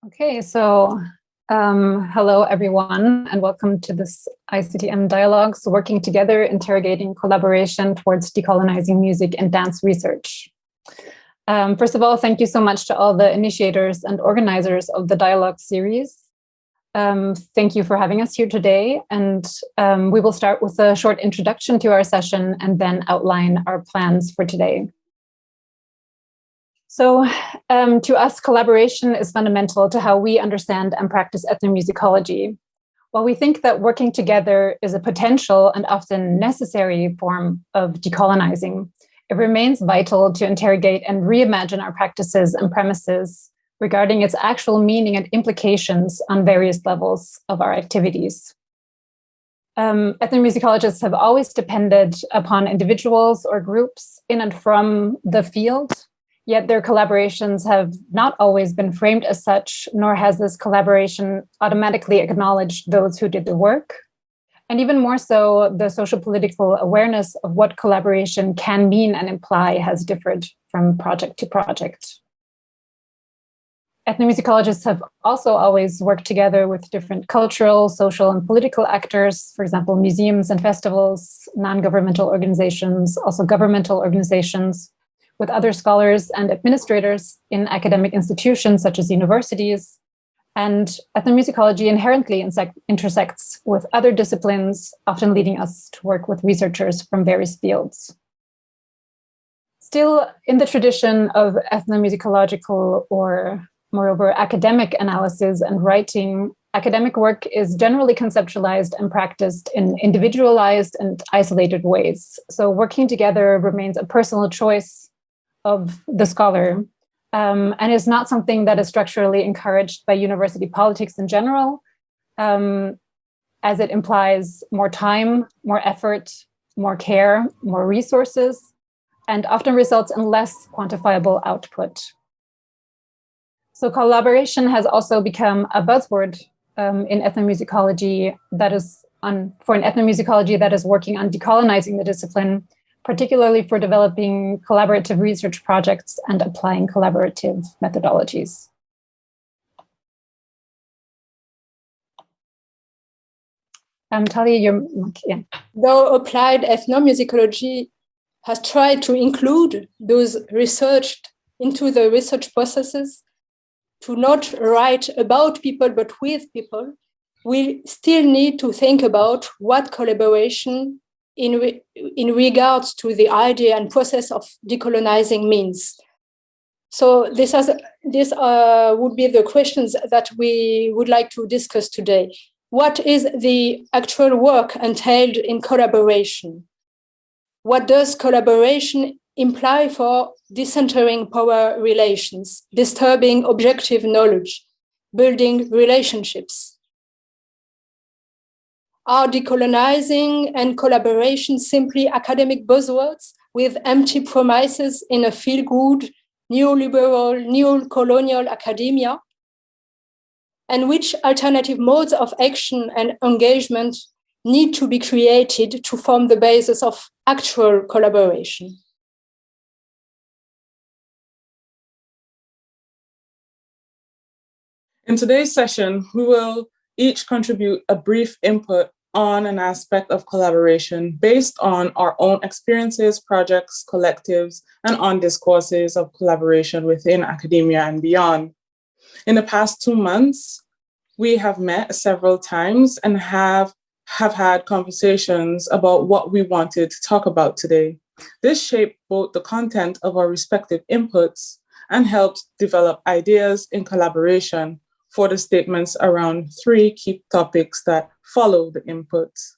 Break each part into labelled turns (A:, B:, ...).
A: Okay, so hello everyone, and welcome to this ICTM Dialogues, Working Together, Interrogating Collaboration Towards Decolonizing Music and Dance Research. First of all, thank you so much to all the initiators and organizers of the dialogue series. Thank you for having us here today, and we will start with a short introduction to our session and then outline our plans for today. So to us, collaboration is fundamental to how we understand and practice ethnomusicology. While we think that working together is a potential and often necessary form of decolonizing, it remains vital to interrogate and reimagine our practices and premises regarding its actual meaning and implications on various levels of our activities. Ethnomusicologists have always depended upon individuals or groups in and from the field, yet their collaborations have not always been framed as such, nor has this collaboration automatically acknowledged those who did the work. And even more so, the socio-political awareness of what collaboration can mean and imply has differed from project to project. Ethnomusicologists have also always worked together with different cultural, social, and political actors, for example, museums and festivals, non-governmental organizations, also governmental organizations, with other scholars and administrators in academic institutions such as universities. And ethnomusicology inherently intersects with other disciplines, often leading us to work with researchers from various fields. Still, in the tradition of ethnomusicological or, moreover, academic analysis and writing, academic work is generally conceptualized and practiced in individualized and isolated ways. So working together remains a personal choice of the scholar, and is not something that is structurally encouraged by university politics in general, as it implies more time, more effort, more care, more resources, and often results in less quantifiable output. So collaboration has also become a buzzword in ethnomusicology that is for an ethnomusicology that is working on decolonizing the discipline, particularly for developing collaborative research projects and applying collaborative methodologies. Talia, yeah.
B: Though applied ethnomusicology has tried to include those researched into the research processes, to not write about people but with people, we still need to think about what collaboration in regards to the idea and process of decolonizing means. So this would be the questions that we would like to discuss today. What is the actual work entailed in collaboration? What does collaboration imply for decentering power relations, disturbing objective knowledge, building relationships? Are decolonizing and collaboration simply academic buzzwords with empty promises in a feel-good, neoliberal, neo-colonial academia? And which alternative modes of action and engagement need to be created to form the basis of actual collaboration?
C: In today's session, we will each contribute a brief input on an aspect of collaboration based on our own experiences, projects, collectives, and on discourses of collaboration within academia and beyond. In the past 2 months, we have met several times and have had conversations about what we wanted to talk about today. This shaped both the content of our respective inputs and helped develop ideas in collaboration for the statements around 3 key topics that follow the inputs.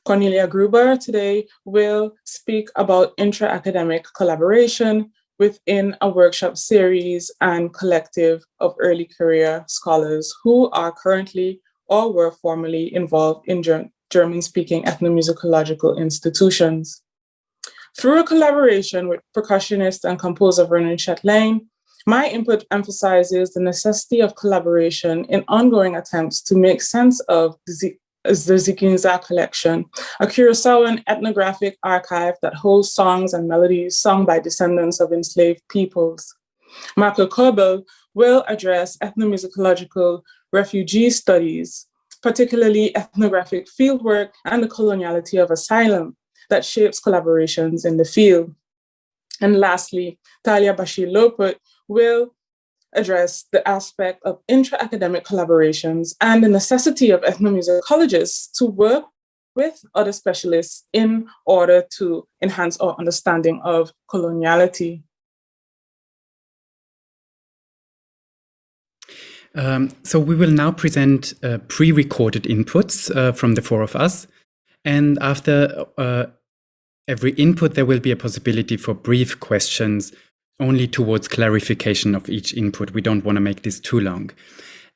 C: Cornelia Gruber today will speak about intra-academic collaboration within a workshop series and collective of early career scholars who are currently or were formerly involved in German-speaking ethnomusicological institutions. Through a collaboration with percussionist and composer Vernon Chatelain, my input emphasizes the necessity of collaboration in ongoing attempts to make sense of the Zikinza collection, a Curaçaoan ethnographic archive that holds songs and melodies sung by descendants of enslaved peoples. Marko Kölbl will address ethnomusicological refugee studies, particularly ethnographic fieldwork and the coloniality of asylum that shapes collaborations in the field. And lastly, Talia Bachir-Loopuyt will address the aspect of intra-academic collaborations and the necessity of ethnomusicologists to work with other specialists in order to enhance our understanding of coloniality.
D: So we will now present pre-recorded inputs from the four of us. And after every input, there will be a possibility for brief questions only towards clarification of each input. We don't want to make this too long.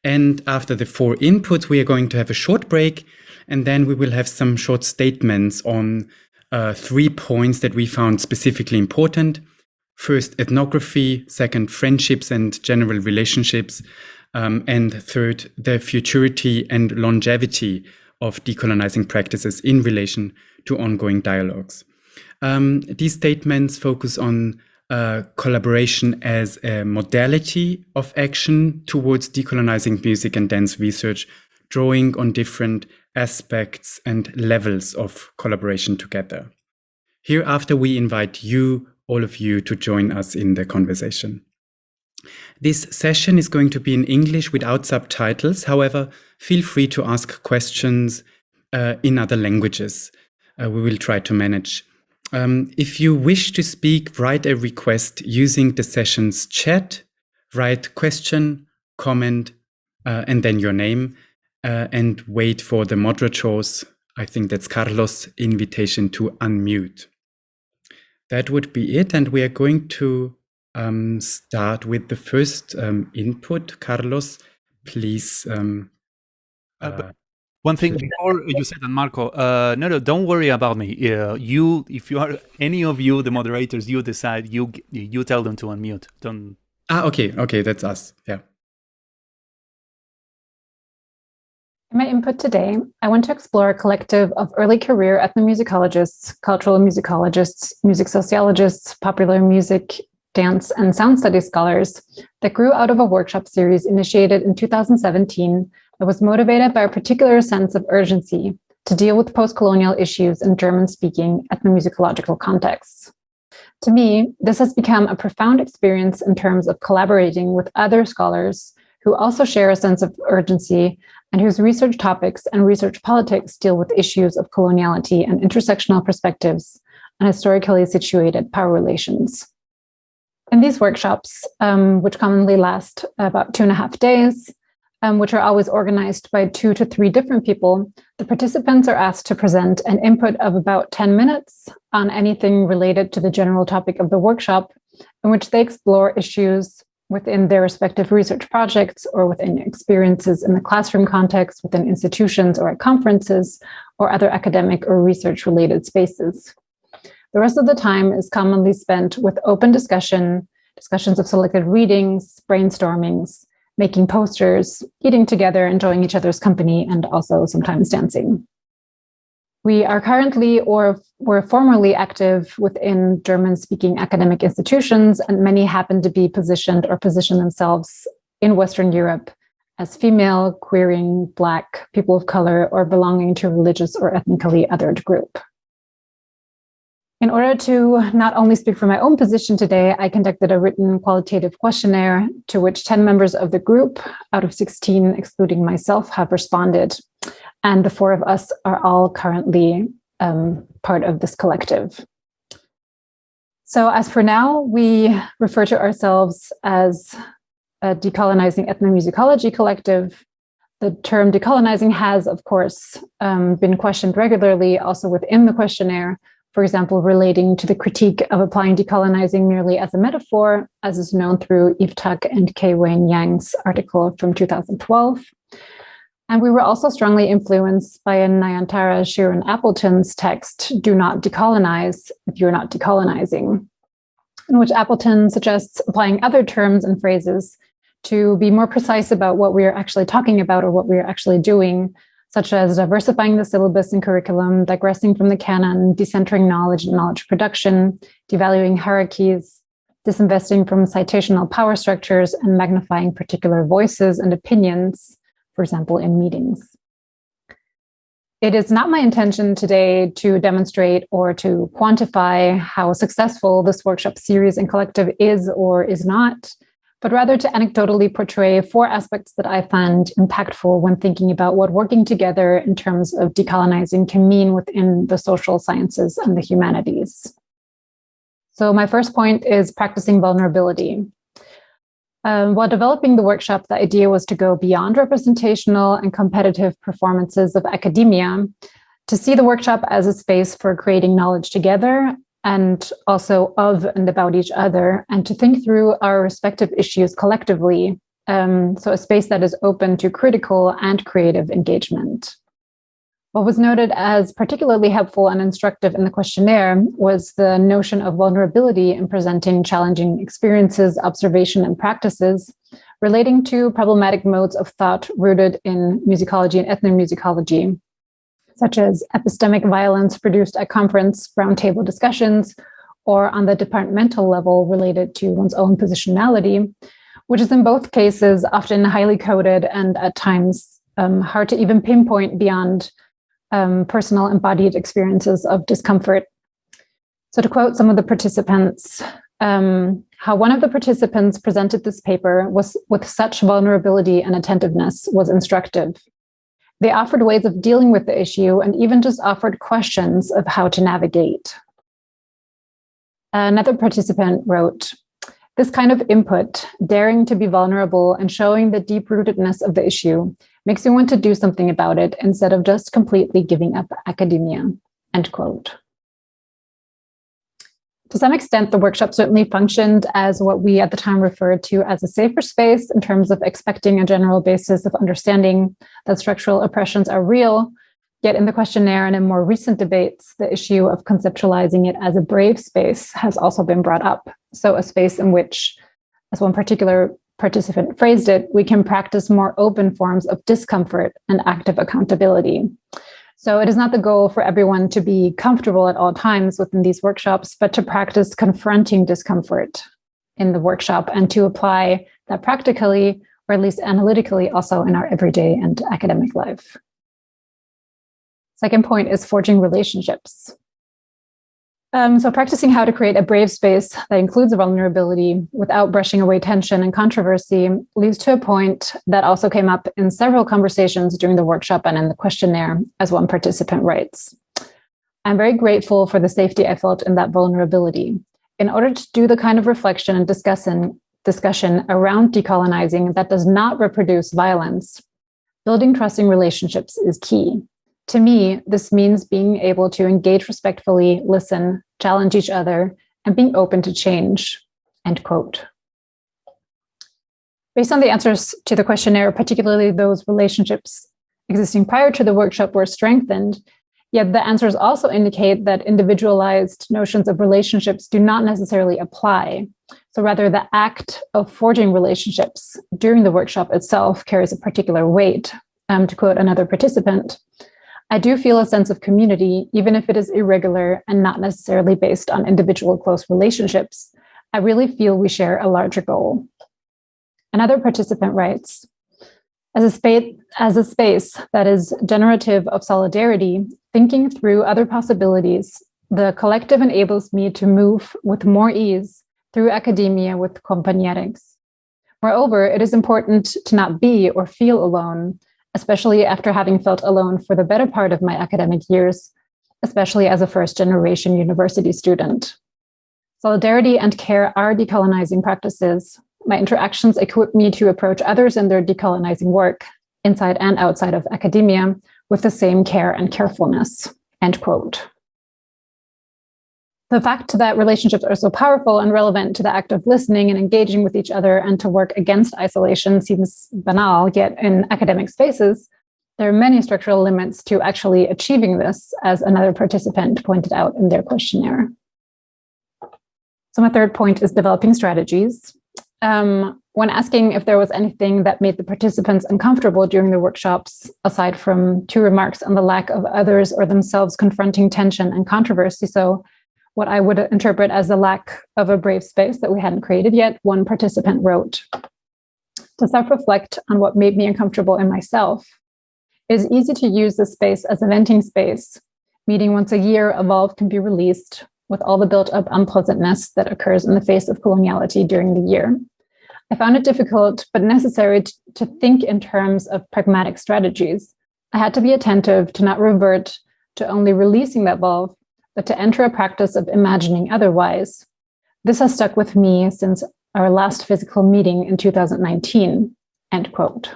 D: And after the four inputs, we are going to have a short break, and then we will have some short statements on 3 points that we found specifically important. First, ethnography. Second, friendships and general relationships. And third, the futurity and longevity of decolonizing practices in relation to ongoing dialogues. These statements focus on collaboration as a modality of action towards decolonizing music and dance research, drawing on different aspects and levels of collaboration together. Hereafter, we invite you, all of you, to join us in the conversation. This session is going to be in English without subtitles. However, feel free to ask questions in other languages. We will try to manage. If you wish to speak, write a request using the session's chat. Write question, comment, and then your name, and wait for the moderator's, I think that's Carlos' invitation to unmute. That would be it, and we are going to start with the first input. Carlos, please.
E: One thing before you said that, Marko, no, don't worry about me. If you are any of you, the moderators, you decide, you tell them to unmute. Don't.
D: Okay, that's us. Yeah.
A: In my input today, I want to explore a collective of early career ethnomusicologists, cultural musicologists, music sociologists, popular music, dance, and sound studies scholars that grew out of a workshop series initiated in 2017 that was motivated by a particular sense of urgency to deal with post-colonial issues in German-speaking ethnomusicological contexts. To me, this has become a profound experience in terms of collaborating with other scholars who also share a sense of urgency and whose research topics and research politics deal with issues of coloniality and intersectional perspectives and historically situated power relations. In these workshops, which commonly last about 2.5 days, which are always organized by 2 to 3 different people, the participants are asked to present an input of about 10 minutes on anything related to the general topic of the workshop, in which they explore issues within their respective research projects or within experiences in the classroom context, within institutions or at conferences or other academic or research-related spaces. The rest of the time is commonly spent with open discussions of selected readings, brainstormings, making posters, eating together, enjoying each other's company, and also sometimes dancing. We are currently or were formerly active within German-speaking academic institutions, and many happen to be positioned or position themselves in Western Europe as female, queering, Black, people of color, or belonging to a religious or ethnically othered group. In order to not only speak from my own position today, I conducted a written qualitative questionnaire to which 10 members of the group, out of 16, excluding myself, have responded. And the 4 of us are all currently part of this collective. So as for now, we refer to ourselves as a Decolonizing Ethnomusicology Collective. The term decolonizing has, of course, been questioned regularly, also within the questionnaire. For example, relating to the critique of applying decolonizing merely as a metaphor, as is known through Eve Tuck and Kei Wayne Yang's article from 2012. And we were also strongly influenced by a Nayantara Sharon Appleton's text, "Do not decolonize if you're not decolonizing," in which Appleton suggests applying other terms and phrases to be more precise about what we are actually talking about or what we are actually doing, such as diversifying the syllabus and curriculum, digressing from the canon, decentering knowledge and knowledge production, devaluing hierarchies, disinvesting from citational power structures, and magnifying particular voices and opinions, for example, in meetings. It is not my intention today to demonstrate or to quantify how successful this workshop series and collective is or is not, but rather to anecdotally portray 4 aspects that I find impactful when thinking about what working together in terms of decolonizing can mean within the social sciences and the humanities. So my first point is practicing vulnerability. While developing the workshop, the idea was to go beyond representational and competitive performances of academia, to see the workshop as a space for creating knowledge together and also of and about each other, and to think through our respective issues collectively. So a space that is open to critical and creative engagement. What was noted as particularly helpful and instructive in the questionnaire was the notion of vulnerability in presenting challenging experiences, observation, and practices relating to problematic modes of thought rooted in musicology and ethnomusicology, such as epistemic violence produced at conference roundtable discussions, or on the departmental level related to one's own positionality, which is in both cases often highly coded and at times hard to even pinpoint beyond personal embodied experiences of discomfort. So to quote some of the participants, how one of the participants presented this paper was with such vulnerability and attentiveness was instructive. They offered ways of dealing with the issue and even just offered questions of how to navigate. Another participant wrote, "This kind of input, daring to be vulnerable and showing the deep-rootedness of the issue, makes me want to do something about it instead of just completely giving up academia," end quote. To some extent, the workshop certainly functioned as what we at the time referred to as a safer space in terms of expecting a general basis of understanding that structural oppressions are real. Yet in the questionnaire and in more recent debates, the issue of conceptualizing it as a brave space has also been brought up. So a space in which, as one particular participant phrased it, we can practice more open forms of discomfort and active accountability. So it is not the goal for everyone to be comfortable at all times within these workshops, but to practice confronting discomfort in the workshop and to apply that practically, or at least analytically, also in our everyday and academic life. Second point is forging relationships. So practicing how to create a brave space that includes vulnerability without brushing away tension and controversy leads to a point that also came up in several conversations during the workshop and in the questionnaire, as one participant writes. "I'm very grateful for the safety I felt in that vulnerability. In order to do the kind of reflection and discussion around decolonizing that does not reproduce violence, building trusting relationships is key. To me, this means being able to engage respectfully, listen, challenge each other, and being open to change," end quote. Based on the answers to the questionnaire, particularly those relationships existing prior to the workshop were strengthened, yet the answers also indicate that individualized notions of relationships do not necessarily apply. So rather, the act of forging relationships during the workshop itself carries a particular weight. To quote another participant, "I do feel a sense of community, even if it is irregular and not necessarily based on individual close relationships. I really feel we share a larger goal." Another participant writes, as a space that is generative of solidarity, thinking through other possibilities, the collective enables me to move with more ease through academia with compañeros. Moreover, it is important to not be or feel alone, especially after having felt alone for the better part of my academic years, especially as a first-generation university student. Solidarity and care are decolonizing practices. My interactions equip me to approach others in their decolonizing work, inside and outside of academia, with the same care and carefulness, end quote. The fact that relationships are so powerful and relevant to the act of listening and engaging with each other and to work against isolation seems banal, yet in academic spaces, there are many structural limits to actually achieving this, as another participant pointed out in their questionnaire. So my third point is developing strategies. When asking if there was anything that made the participants uncomfortable during the workshops, aside from 2 remarks on the lack of others or themselves confronting tension and controversy, so what I would interpret as a lack of a brave space that we hadn't created yet, one participant wrote, "To self-reflect on what made me uncomfortable in myself, it is easy to use this space as a venting space. Meeting once a year, Evolve can be released with all the built-up unpleasantness that occurs in the face of coloniality during the year. I found it difficult but necessary to think in terms of pragmatic strategies. I had to be attentive to not revert to only releasing that Evolve, but to enter a practice of imagining otherwise. This has stuck with me since our last physical meeting in 2019, end quote."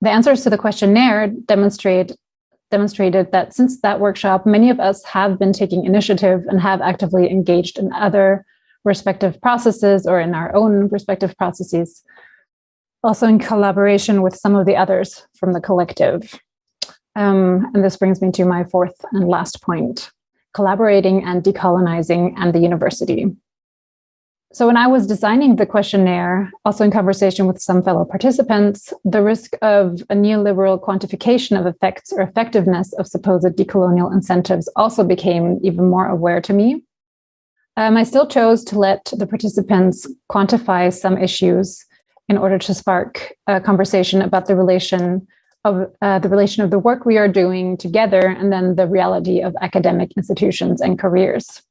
A: The answers to the questionnaire demonstrated that since that workshop, many of us have been taking initiative and have actively engaged in other respective processes or in our own respective processes, also in collaboration with some of the others from the collective. And this brings me to my fourth and last point, collaborating and decolonizing and the university. So when I was designing the questionnaire, also in conversation with some fellow participants, the risk of a neoliberal quantification of effects or effectiveness of supposed decolonial incentives also became even more aware to me. I still chose to let the participants quantify some issues in order to spark a conversation about the relation of the work we are doing together and then the reality of academic institutions and careers.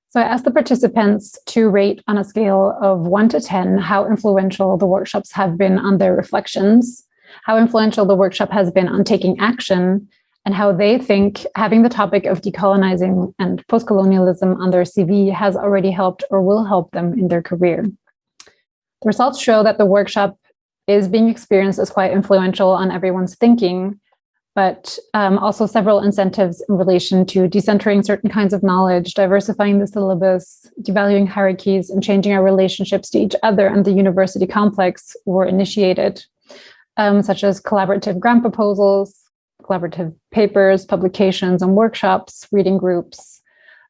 A: So I asked the participants to rate on a scale of 1 to 10 how influential the workshops have been on their reflections, how influential the workshop has been on taking action, and how they think having the topic of decolonizing and postcolonialism on their CV has already helped or will help them in their career. The results show that the workshop is being experienced as quite influential on everyone's thinking, but also several incentives in relation to decentering certain kinds of knowledge, diversifying the syllabus, devaluing hierarchies, and changing our relationships to each other and the university complex were initiated, such as collaborative grant proposals, collaborative papers, publications, and workshops, reading groups,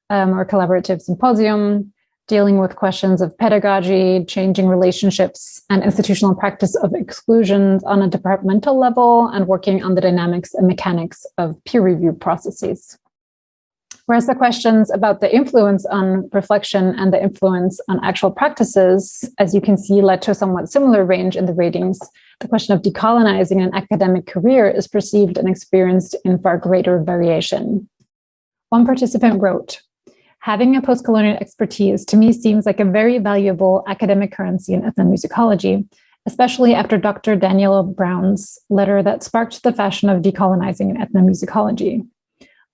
A: or collaborative symposium, dealing with questions of pedagogy, changing relationships, and institutional practice of exclusions on a departmental level, and working on the dynamics and mechanics of peer review processes. Whereas the questions about the influence on reflection and the influence on actual practices, as you can see, led to a somewhat similar range in the ratings. The question of decolonizing an academic career is perceived and experienced in far greater variation. One participant wrote, "Having a postcolonial expertise to me seems like a very valuable academic currency in ethnomusicology, especially after Dr. Daniela Brown's letter that sparked the fashion of decolonizing in ethnomusicology.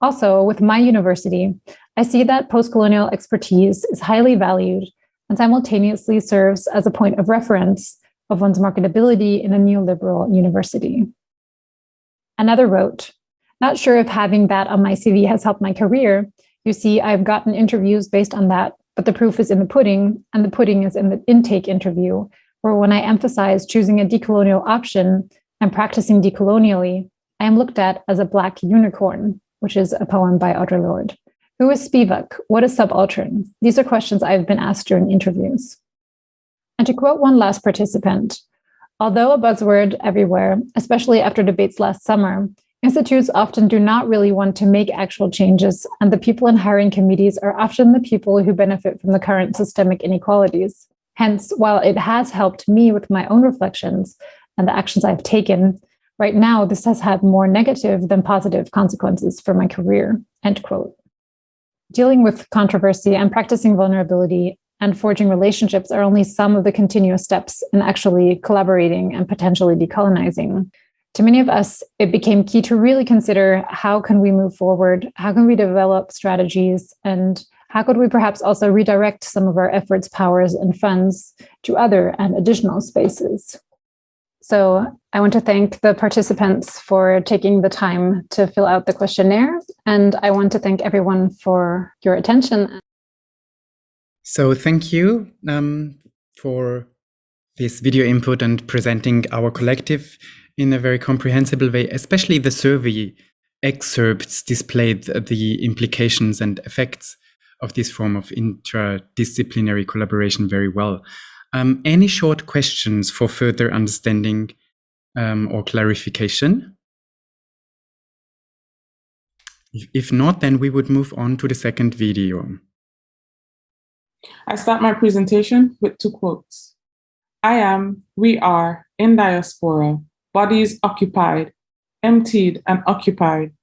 A: Also, with my university, I see that postcolonial expertise is highly valued and simultaneously serves as a point of reference of one's marketability in a neoliberal university." Another wrote, "Not sure if having that on my CV has helped my career. You see, I've gotten interviews based on that, but the proof is in the pudding, and the pudding is in the intake interview, where when I emphasize choosing a decolonial option and practicing decolonially, I am looked at as a Black unicorn," which is a poem by Audre Lorde. "Who is Spivak? What is subaltern? These are questions I've been asked during interviews." And to quote one last participant, "Although a buzzword everywhere, especially after debates last summer, institutes often do not really want to make actual changes, and the people in hiring committees are often the people who benefit from the current systemic inequalities. Hence, while it has helped me with my own reflections and the actions I've taken, right now this has had more negative than positive consequences for my career," end quote. Dealing with controversy and practicing vulnerability and forging relationships are only some of the continuous steps in actually collaborating and potentially decolonizing. To many of us, it became key to really consider how can we move forward, how can we develop strategies, and how could we perhaps also redirect some of our efforts, powers, and funds to other and additional spaces. So I want to thank the participants for taking the time to fill out the questionnaire, and I want to thank everyone for your attention.
D: So thank you for this video input and presenting our collective in a very comprehensible way. Especially the survey excerpts displayed the implications and effects of this form of interdisciplinary collaboration very well. Any short questions for further understanding or clarification? If not, then we would move on to the second video.
C: I start my presentation with 2 quotes. I am, we are, in diaspora, bodies occupied, emptied and occupied.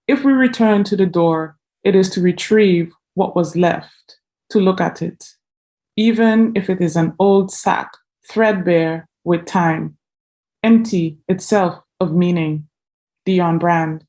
C: If we return to the door, it is to retrieve what was left, to look at it, even if it is an old sack, threadbare with time, empty itself of meaning. Dion Brand.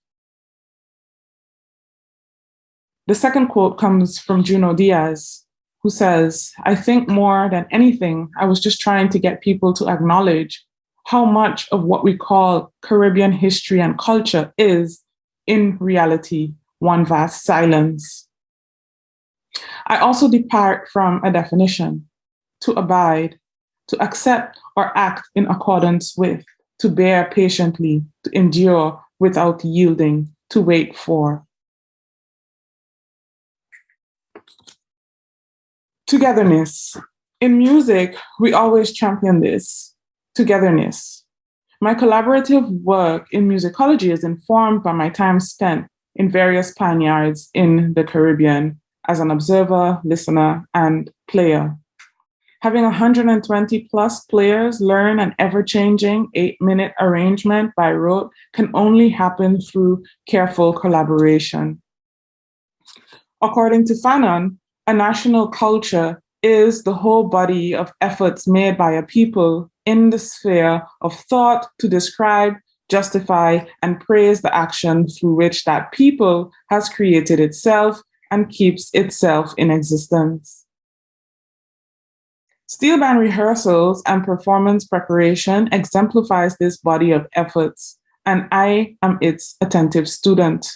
C: The second quote comes from Juno Diaz, who says, I think more than anything, I was just trying to get people to acknowledge how much of what we call Caribbean history and culture is, in reality, one vast silence. I also depart from a definition: to abide, to accept or act in accordance with, to bear patiently, to endure without yielding, to wait for. Togetherness. In music, we always champion this, togetherness. My collaborative work in musicology is informed by my time spent in various panyards in the Caribbean as an observer, listener, and player. Having 120 plus players learn an ever-changing 8-minute arrangement by rote can only happen through careful collaboration. According to Fanon, a national culture is the whole body of efforts made by a people in the sphere of thought to describe, justify, and praise the action through which that people has created itself and keeps itself in existence. Steel band rehearsals and performance preparation exemplifies this body of efforts, and I am its attentive student.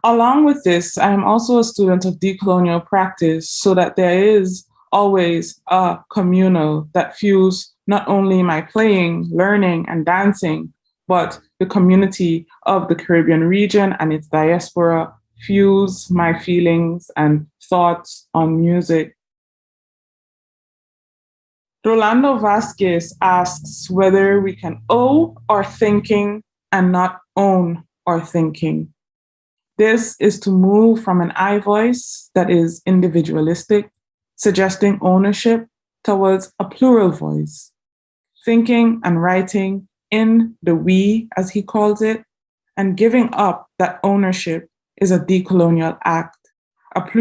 C: Along with this, I am also a student of decolonial practice, so that there is always a communal that fuels not only my playing, learning, and dancing, but the community of the Caribbean region and its diaspora fuels my feelings and thoughts on music. Rolando Vasquez asks whether we can owe our thinking and not own our thinking. This is to move from an I voice that is individualistic, suggesting ownership, towards a plural voice, thinking and writing in the we, as he calls it, and giving up that ownership is a decolonial act, it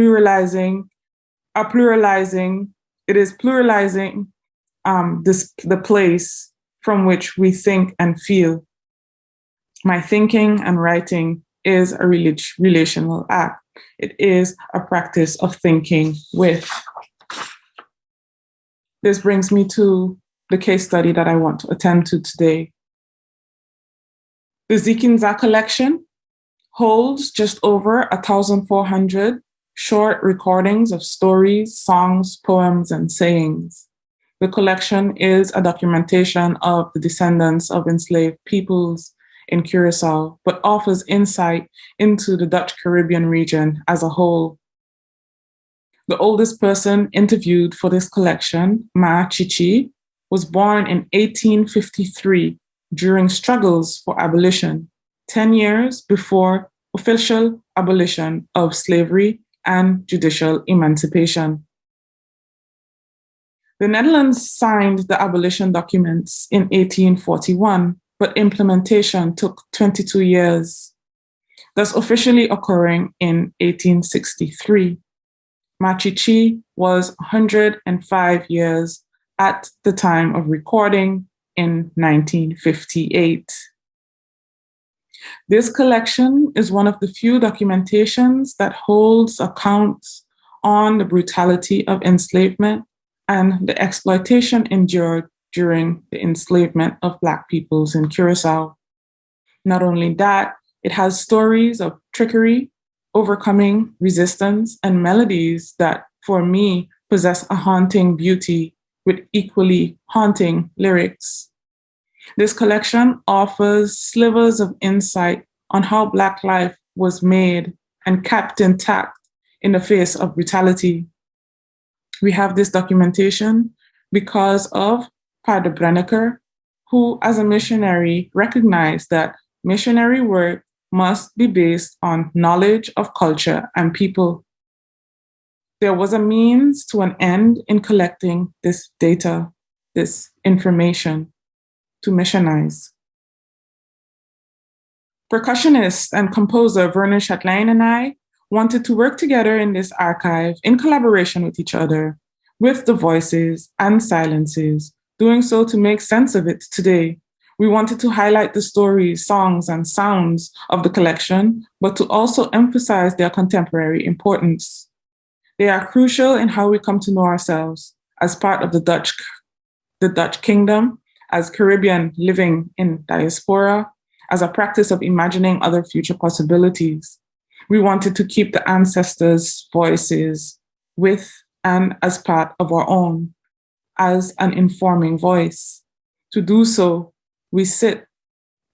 C: is pluralizing the place from which we think and feel. My thinking and writing is a relational act. It is a practice of thinking with. This brings me to the case study that I want to attend to today. The Zikinza collection holds just over 1,400 short recordings of stories, songs, poems, and sayings. The collection is a documentation of the descendants of enslaved peoples in Curacao, but offers insight into the Dutch Caribbean region as a whole. The oldest person interviewed for this collection, Ma Chichi, was born in 1853 during struggles for abolition, 10 years before official abolition of slavery and judicial emancipation. The Netherlands signed the abolition documents in 1841, but implementation took 22 years, thus officially occurring in 1863. Machichi was 105 years at the time of recording in 1958. This collection is one of the few documentations that holds accounts on the brutality of enslavement and the exploitation endured during the enslavement of Black peoples in Curacao. Not only that, it has stories of trickery, overcoming resistance, and melodies that, for me, possess a haunting beauty with equally haunting lyrics. This collection offers slivers of insight on how Black life was made and kept intact in the face of brutality. We have this documentation because of Padre Brenneker, who, as a missionary, recognized that missionary work must be based on knowledge of culture and people. There was a means to an end in collecting this data, this information, to missionize. Percussionist and composer Vernon Chatelain and I wanted to work together in this archive in collaboration with each other, with the voices and silences, doing so to make sense of it today. We wanted to highlight the stories, songs, and sounds of the collection, but to also emphasize their contemporary importance. They are crucial in how we come to know ourselves as part of the Dutch kingdom, as Caribbean living in diaspora, as a practice of imagining other future possibilities. We wanted to keep the ancestors' voices with and as part of our own, as an informing voice. To do so, we sit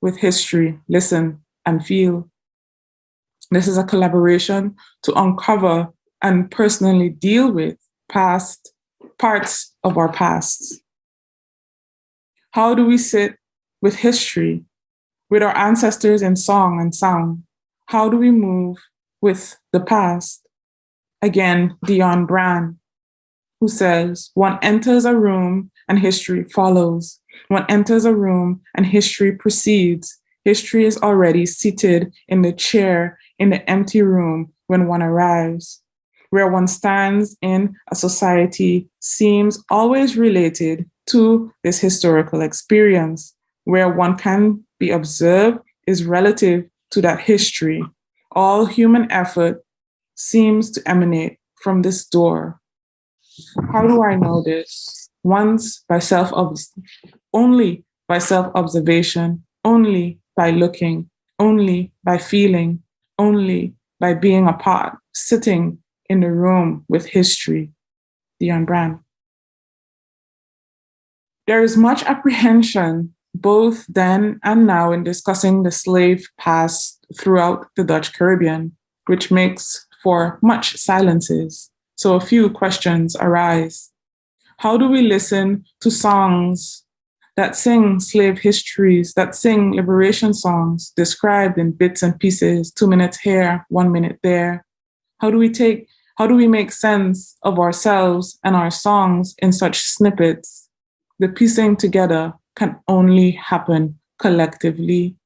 C: with history, listen, and feel. This is a collaboration to uncover and personally deal with parts of our past. How do we sit with history, with our ancestors in song and sound? How do we move with the past? Again, Dion Brand, who says, one enters a room and history follows. One enters a room and history proceeds. History is already seated in the chair in the empty room when one arrives. Where one stands in a society seems always related to this historical experience. Where one can be observed is relative to that history. All human effort seems to emanate from this door. How do I know this? Only by self-observation, only by looking, only by feeling, only by being a part, sitting in the room with history. Dion Brand. There is much apprehension both then and now in discussing the slave past throughout the Dutch Caribbean, which makes for much silences. So a few questions arise. How do we listen to songs that sing slave histories, that sing liberation songs described in bits and pieces, 2 minutes here, 1 minute there? How do we make sense of ourselves and our songs in such snippets? The piecing together can only happen collectively.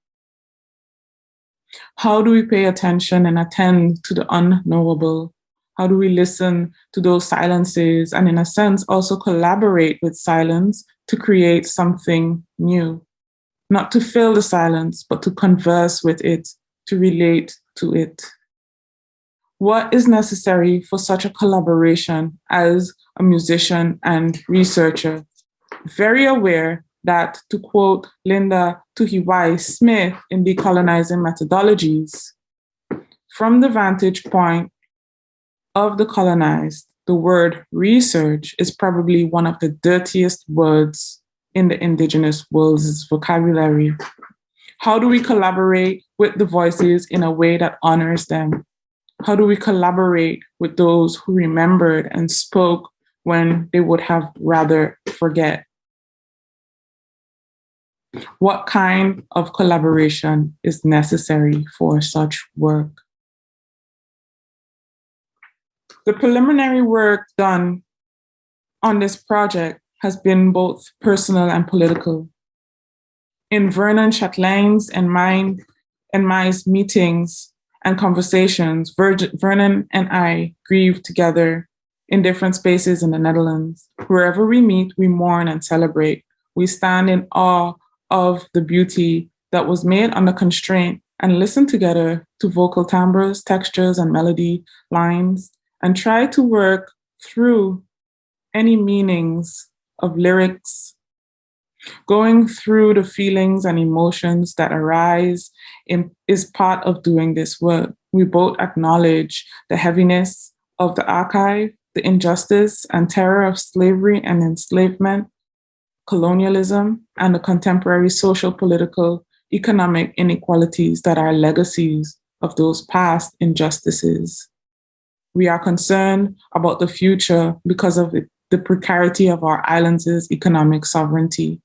C: How do we pay attention and attend to the unknowable? How do we listen to those silences and in a sense also collaborate with silence to create something new? Not to fill the silence, but to converse with it, to relate to it. What is necessary for such a collaboration as a musician and researcher? Very aware that, to quote Linda Tuhiwai-Smith in Decolonizing Methodologies, from the vantage point of the colonized, the word research is probably one of the dirtiest words in the Indigenous world's vocabulary. How do we collaborate with the voices in a way that honors them? How do we collaborate with those who remembered and spoke when they would have rather forget? What kind of collaboration is necessary for such work? The preliminary work done on this project has been both personal and political. In Vernon Chatelain's and my meetings and conversations, Vernon and I grieve together in different spaces in the Netherlands. Wherever we meet, we mourn and celebrate. We stand in awe of the beauty that was made under constraint and listen together to vocal timbres, textures, and melody lines, and try to work through any meanings of lyrics, going through the feelings and emotions that arise is part of doing this work. We both acknowledge the heaviness of the archive, the injustice and terror of slavery and enslavement, colonialism, and the contemporary social, political, economic inequalities that are legacies of those past injustices. We are concerned about the future because of the precarity of our islands' economic sovereignty.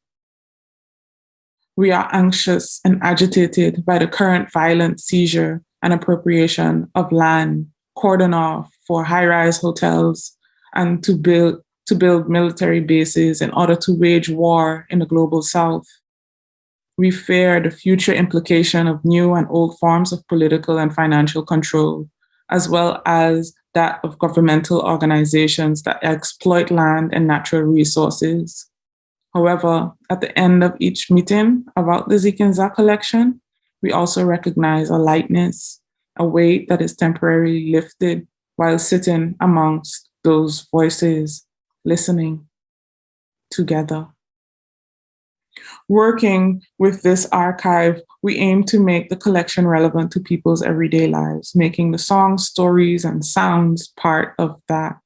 C: We are anxious and agitated by the current violent seizure and appropriation of land, cordon off for high-rise hotels, and to build military bases in order to wage war in the global south. We fear the future implication of new and old forms of political and financial control, as well as that of governmental organizations that exploit land and natural resources. However, at the end of each meeting about the Zikinza collection, we also recognize a lightness, a weight that is temporarily lifted while sitting amongst those voices, listening together. Working with this archive, we aim to make the collection relevant to people's everyday lives, making the songs, stories, and sounds part of that,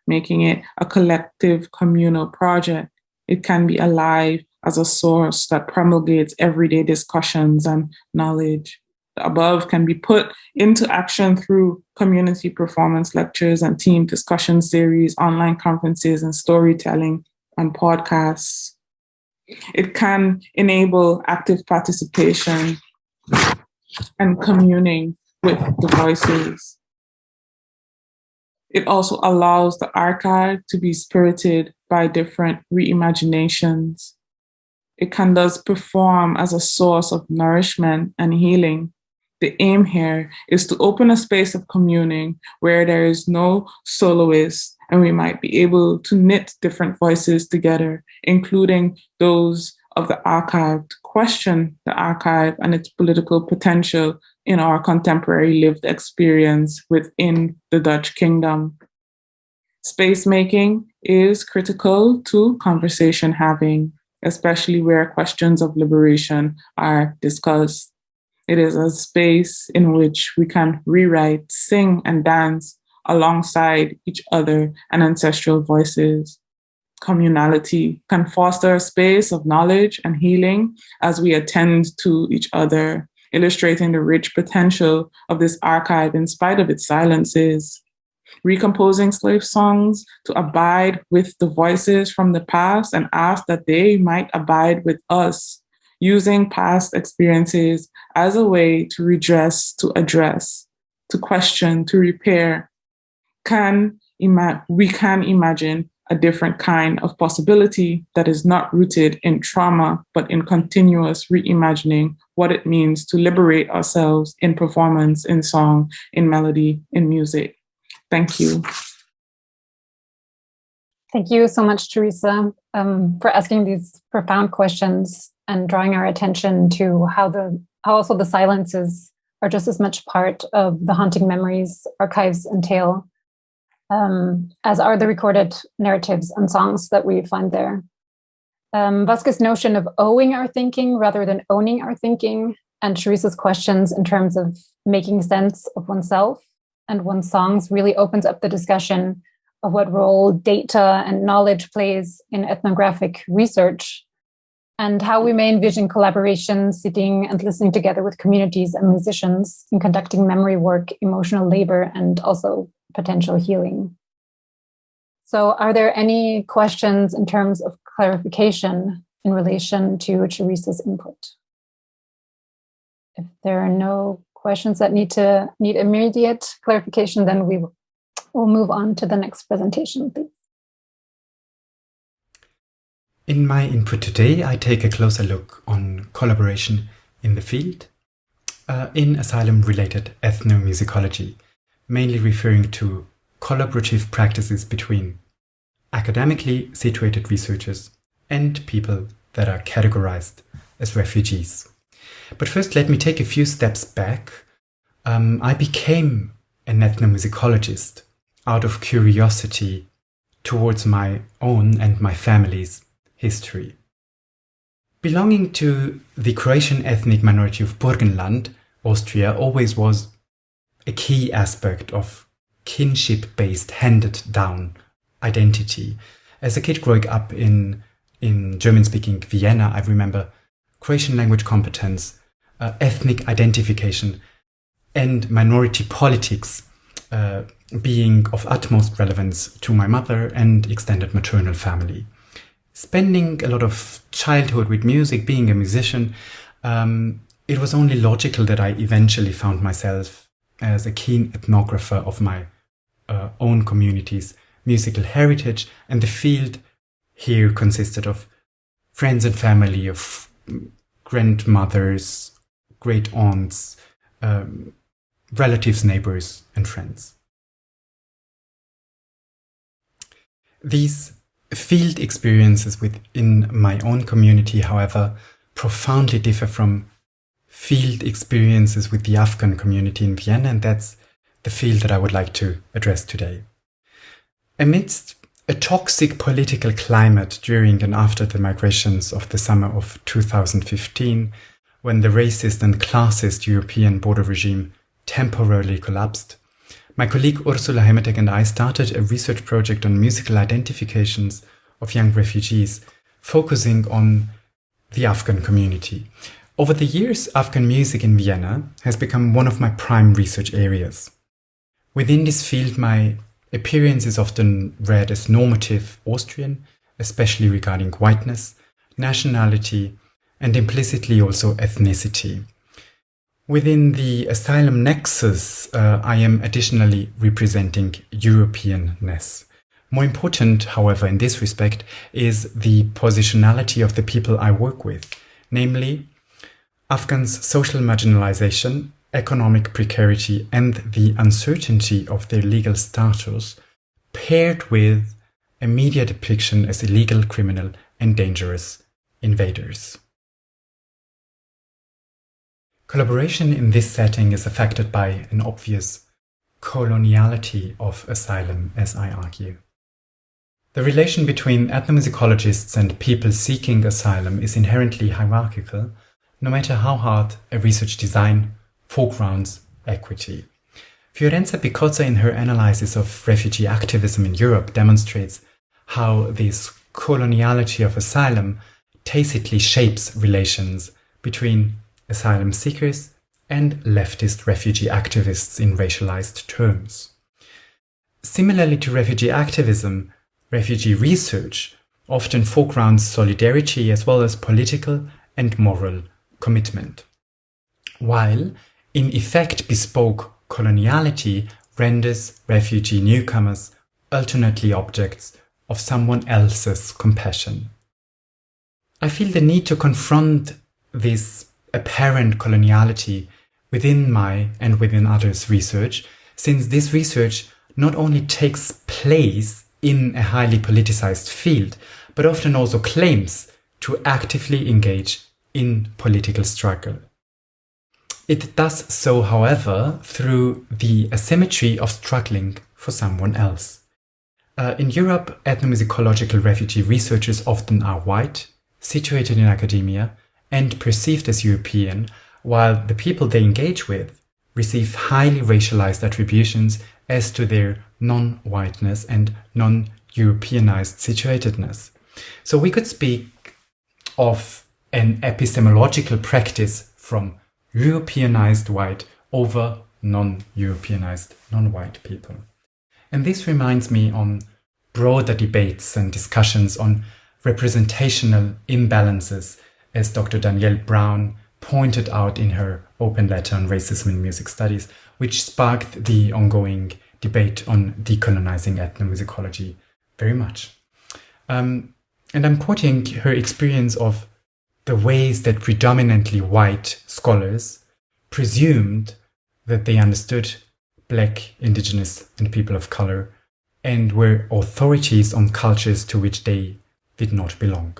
C: making it a collective communal project. It can be alive as a source that promulgates everyday discussions and knowledge. The above can be put into action through community performance lectures and team discussion series, online conferences, and storytelling and podcasts. It can enable active participation and communing with the voices. It also allows the archive to be spirited by different reimaginations. It can thus perform as a source of nourishment and healing. The aim here is to open a space of communing where there is no soloist, and we might be able to knit different voices together, including those of the archive, to question the archive and its political potential in our contemporary lived experience within the Dutch kingdom. Space making is critical to conversation having, especially where questions of liberation are discussed. It is a space in which we can rewrite, sing, and dance alongside each other and ancestral voices. Communality can foster a space of knowledge and healing as we attend to each other, illustrating the rich potential of this archive in spite of its silences. Recomposing slave songs to abide with the voices from the past and ask that they might abide with us, using past experiences as a way to redress, to address, to question, to repair. We can imagine a different kind of possibility that is not rooted in trauma, but in continuous reimagining what it means to liberate ourselves in performance, in song, in melody, in music. Thank you.
A: Thank you so much, Charissa, for asking these profound questions and drawing our attention to how also the silences are just as much part of the haunting memories archives entail, as are the recorded narratives and songs that we find there. Vasquez's notion of owing our thinking rather than owning our thinking, and Charissa's questions in terms of making sense of oneself and one's songs really opens up the discussion of what role data and knowledge plays in ethnographic research, and how we may envision collaboration, sitting and listening together with communities and musicians in conducting memory work, emotional labor, and also potential healing. So are there any questions in terms of clarification in relation to Charissa's input? If there are no questions that need immediate clarification, then we will move on to the next presentation, please.
D: In my input today, I take a closer look on collaboration in the field in asylum-related ethnomusicology, mainly referring to collaborative practices between academically situated researchers and people that are categorized as refugees. But first, let me take a few steps back. I became an ethnomusicologist out of curiosity towards my own and my family's history. Belonging to the Croatian ethnic minority of Burgenland, Austria, always was a key aspect of kinship-based, handed-down identity. As a kid growing up in German-speaking Vienna, I remember Croatian language competence, ethnic identification, and minority politics being of utmost relevance to my mother and extended maternal family. spending a lot of childhood with music, being a musician, it was only logical that I eventually found myself as a keen ethnographer of my own community's musical heritage, and the field here consisted of friends and family, of grandmothers, great aunts, relatives, neighbors, and friends. These field experiences within my own community, however, profoundly differ from field experiences with the Afghan community in Vienna, and that's the field that I would like to address today. Amidst a toxic political climate during and after the migrations of the summer of 2015, when the racist and classist European border regime temporarily collapsed, my colleague Ursula Hemetek and I started a research project on musical identifications of young refugees, focusing on the Afghan community. Over the years, Afghan music in Vienna has become one of my prime research areas. Within this field, my appearance is often read as normative Austrian, especially regarding whiteness, nationality, and implicitly also ethnicity. Within the asylum nexus, I am additionally representing Europeanness. More important, however, in this respect, is the positionality of the people I work with, namely Afghans' social marginalization, economic precarity, and the uncertainty of their legal status, paired with a media depiction as illegal, criminal, and dangerous invaders. Collaboration in this setting is affected by an obvious coloniality of asylum, as I argue. The relation between ethnomusicologists and people seeking asylum is inherently hierarchical, no matter how hard a research design foregrounds equity. Fiorenza Picozza, in her analysis of refugee activism in Europe, demonstrates how this coloniality of asylum tacitly shapes relations between asylum seekers and leftist refugee activists in racialized terms. Similarly to refugee activism, refugee research often foregrounds solidarity as well as political and moral commitment, while in effect bespoke coloniality renders refugee newcomers alternately objects of someone else's compassion. I feel the need to confront this apparent coloniality within my and within others' research, since this research not only takes place in a highly politicized field, but often also claims to actively engage in political struggle. It does so, however, through the asymmetry of struggling for someone else. In Europe, ethnomusicological refugee researchers often are white, situated in academia, and perceived as European, while the people they engage with receive highly racialized attributions as to their non-whiteness and non-Europeanized situatedness. So we could speak of an epistemological practice from Europeanized white over non-Europeanized non-white people. And this reminds me on broader debates and discussions on representational imbalances, as Dr. Danielle Brown pointed out in her open letter on racism in music studies, which sparked the ongoing debate on decolonizing ethnomusicology very much. And I'm quoting her experience of the ways that predominantly white scholars presumed that they understood Black, Indigenous, and people of color, and were authorities on cultures to which they did not belong.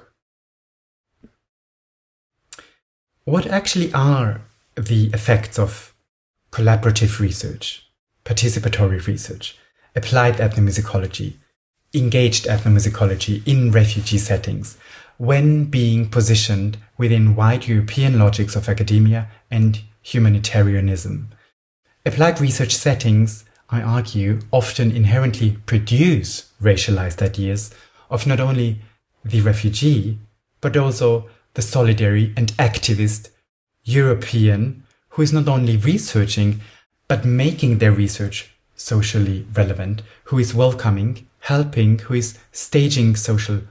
D: What actually are the effects of collaborative research, participatory research, applied ethnomusicology, engaged ethnomusicology in refugee settings, when being positioned within wide European logics of academia and humanitarianism? Applied research settings, I argue, often inherently produce racialized ideas of not only the refugee, but also the solidary and activist European who is not only researching, but making their research socially relevant, who is welcoming, helping, who is staging social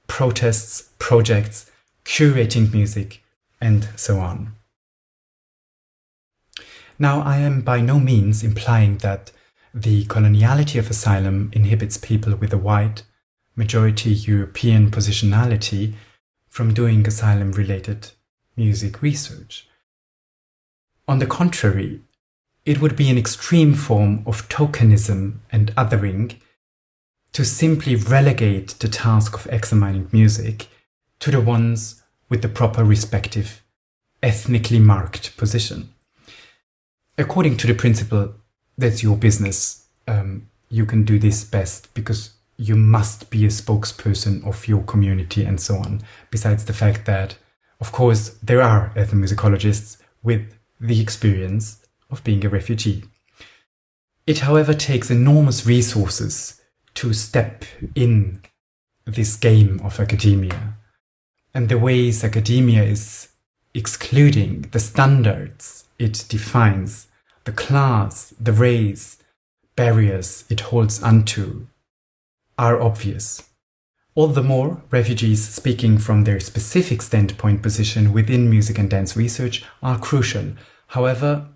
D: protests, projects, curating music, and so on. Now, I am by no means implying that the coloniality of asylum inhibits people with a white, majority European positionality from doing asylum-related music research. On the contrary, it would be an extreme form of tokenism and othering to simply relegate the task of examining music to the ones with the proper respective ethnically marked position. According to the principle, that's your business, you can do this best because you must be a spokesperson of your community and so on. Besides the fact that, of course, there are ethnomusicologists with the experience of being a refugee. It, however, takes enormous resources to step in this game of academia, and the ways academia is excluding the standards it defines, the class, the race, barriers it holds onto, are obvious. All the more, refugees speaking from their specific standpoint position within music and dance research are crucial. However,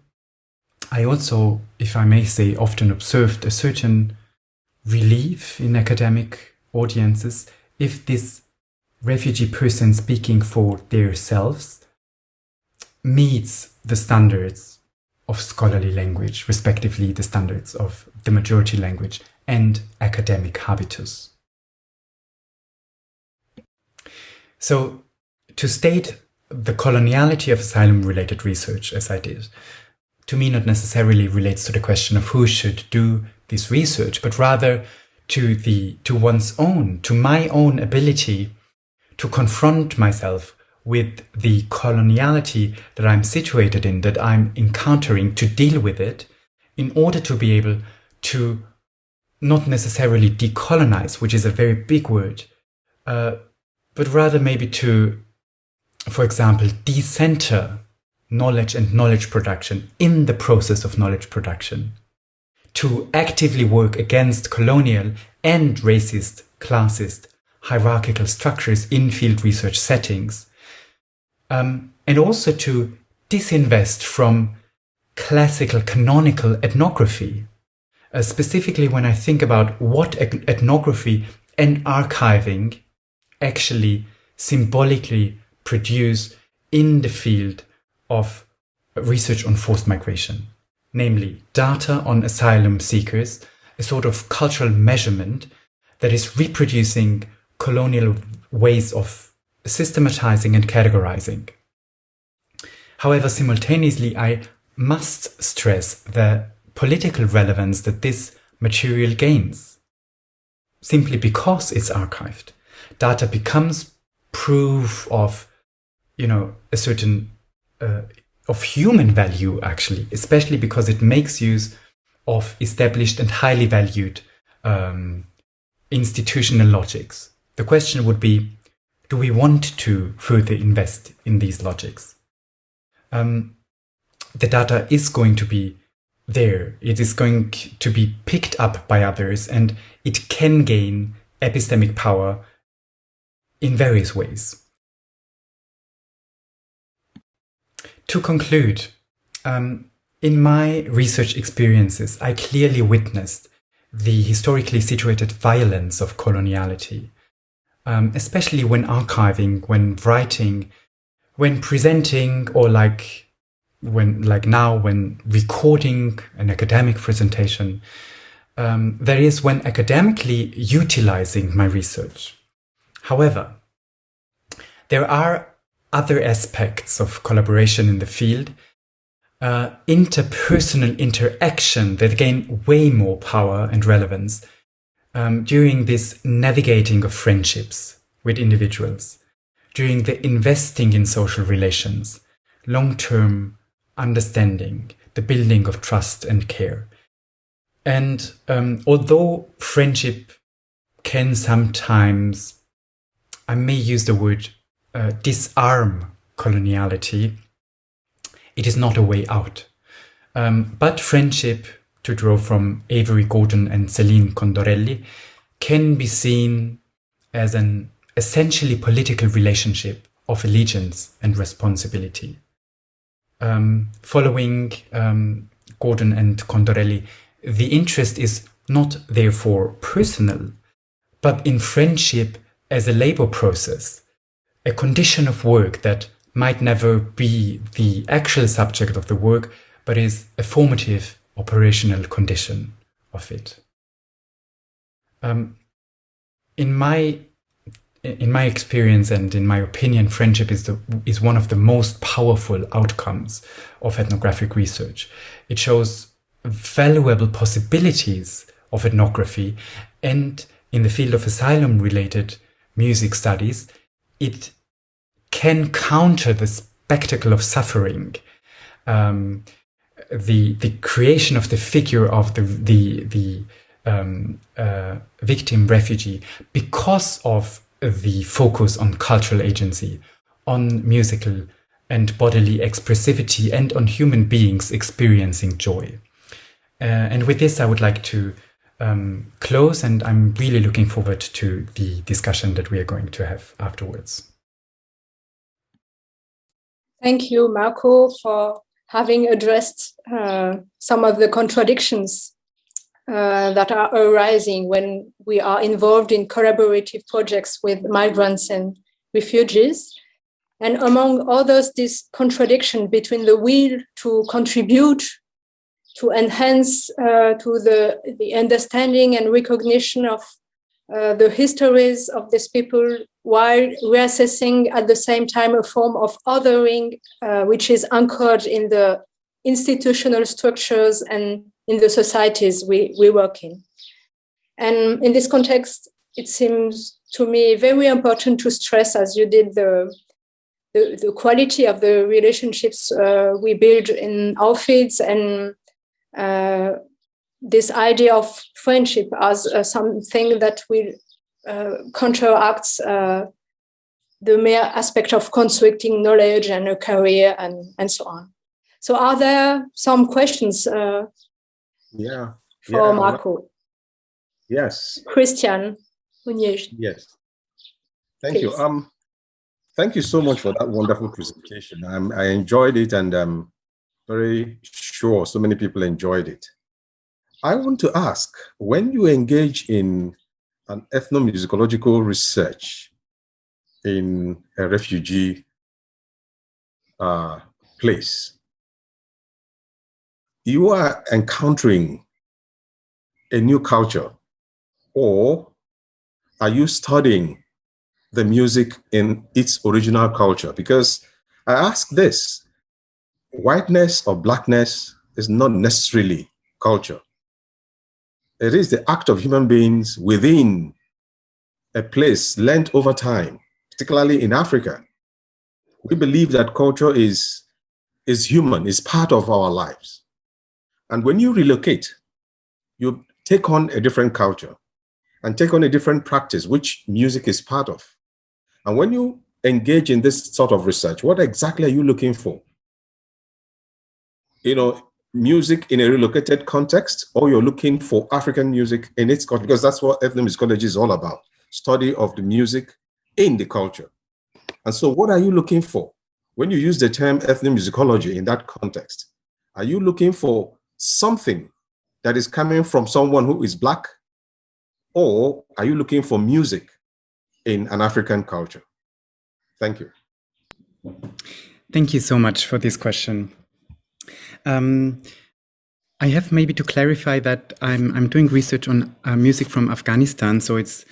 D: I also, if I may say, often observed a certain relief in academic audiences if this refugee person speaking for themselves meets the standards of scholarly language, respectively the standards of the majority language and academic habitus. So, to state the coloniality of asylum-related research, as I did, to me not necessarily relates to the question of who should do this research, but rather to my own ability to confront myself with the coloniality that I'm situated in, that I'm encountering, to deal with it, in order to be able to not necessarily decolonize, which is a very big word, but rather maybe to, for example, decentre knowledge and knowledge production in the process of knowledge production, to actively work against colonial and racist, classist, hierarchical structures in field research settings, and also to disinvest from classical canonical ethnography, specifically when I think about what ethnography and archiving actually symbolically produce in the field of research on forced migration, namely data on asylum seekers, a sort of cultural measurement that is reproducing colonial ways of systematizing and categorizing. However, simultaneously, I must stress the political relevance that this material gains. Simply because it's archived, data becomes proof of, a certain of human value, actually, especially because it makes use of established and highly valued institutional logics. The question would be, do we want to further invest in these logics? The data is going to be there. It is going to be picked up by others, and it can gain epistemic power in various ways. To conclude, in my research experiences, I clearly witnessed the historically situated violence of coloniality, especially when archiving, when writing, when presenting, or when recording an academic presentation. That is, when academically utilizing my research. However, there are other aspects of collaboration in the field, interpersonal interaction that gain way more power and relevance during this navigating of friendships with individuals, during the investing in social relations, long-term understanding, the building of trust and care. And although friendship can sometimes, I may use the word disarm coloniality, it is not a way out. But friendship, to draw from Avery Gordon and Céline Condorelli, can be seen as an essentially political relationship of allegiance and responsibility. Following Gordon and Condorelli, the interest is not therefore personal, but in friendship as a labor process, a condition of work that might never be the actual subject of the work, but is a formative operational condition of it. In my experience and in my opinion, friendship is one of the most powerful outcomes of ethnographic research. It shows valuable possibilities of ethnography, and in the field of asylum-related music studies, it can counter the spectacle of suffering, the creation of the figure of the victim refugee, because of the focus on cultural agency, on musical and bodily expressivity, and on human beings experiencing joy. And with this, I would like to close, and I'm really looking forward to the discussion that we are going to have afterwards.
B: Thank you, Marko, for having addressed some of the contradictions that are arising when we are involved in collaborative projects with migrants and refugees. And among others, this contradiction between the will to contribute, to enhance to the understanding and recognition of the histories of these people, while reassessing at the same time a form of othering, which is anchored in the institutional structures and in the societies we work in. And in this context, it seems to me very important to stress, as you did, the quality of the relationships we build in our fields, and this idea of friendship as something that will counteract the mere aspect of constructing knowledge and a career and so on. So are there some questions for Marko?
F: Yes.
B: Christian Munich.
F: Yes. Thank you. Thank you so much for that wonderful presentation. I enjoyed it, and I'm very sure so many people enjoyed it. I want to ask, when you engage in an ethnomusicological research in a refugee place, you are encountering a new culture, or are you studying the music in its original culture? Because I ask this, whiteness or blackness is not necessarily culture. It is the act of human beings within a place learned over time, particularly in Africa. We believe that culture is human, is part of our lives. And when you relocate, you take on a different culture and take on a different practice, which music is part of. And when you engage in this sort of research, what exactly are you looking for? You know, music in a relocated context, or you're looking for African music in its culture, because that's what ethnomusicology is all about, study of the music in the culture. And so what are you looking for? When you use the term ethnomusicology in that context, are you looking for something that is coming from someone who is Black, or are you looking for music in an African culture? Thank you.
D: Thank you so much for this question. I have maybe to clarify that I'm doing research on music from Afghanistan, so it's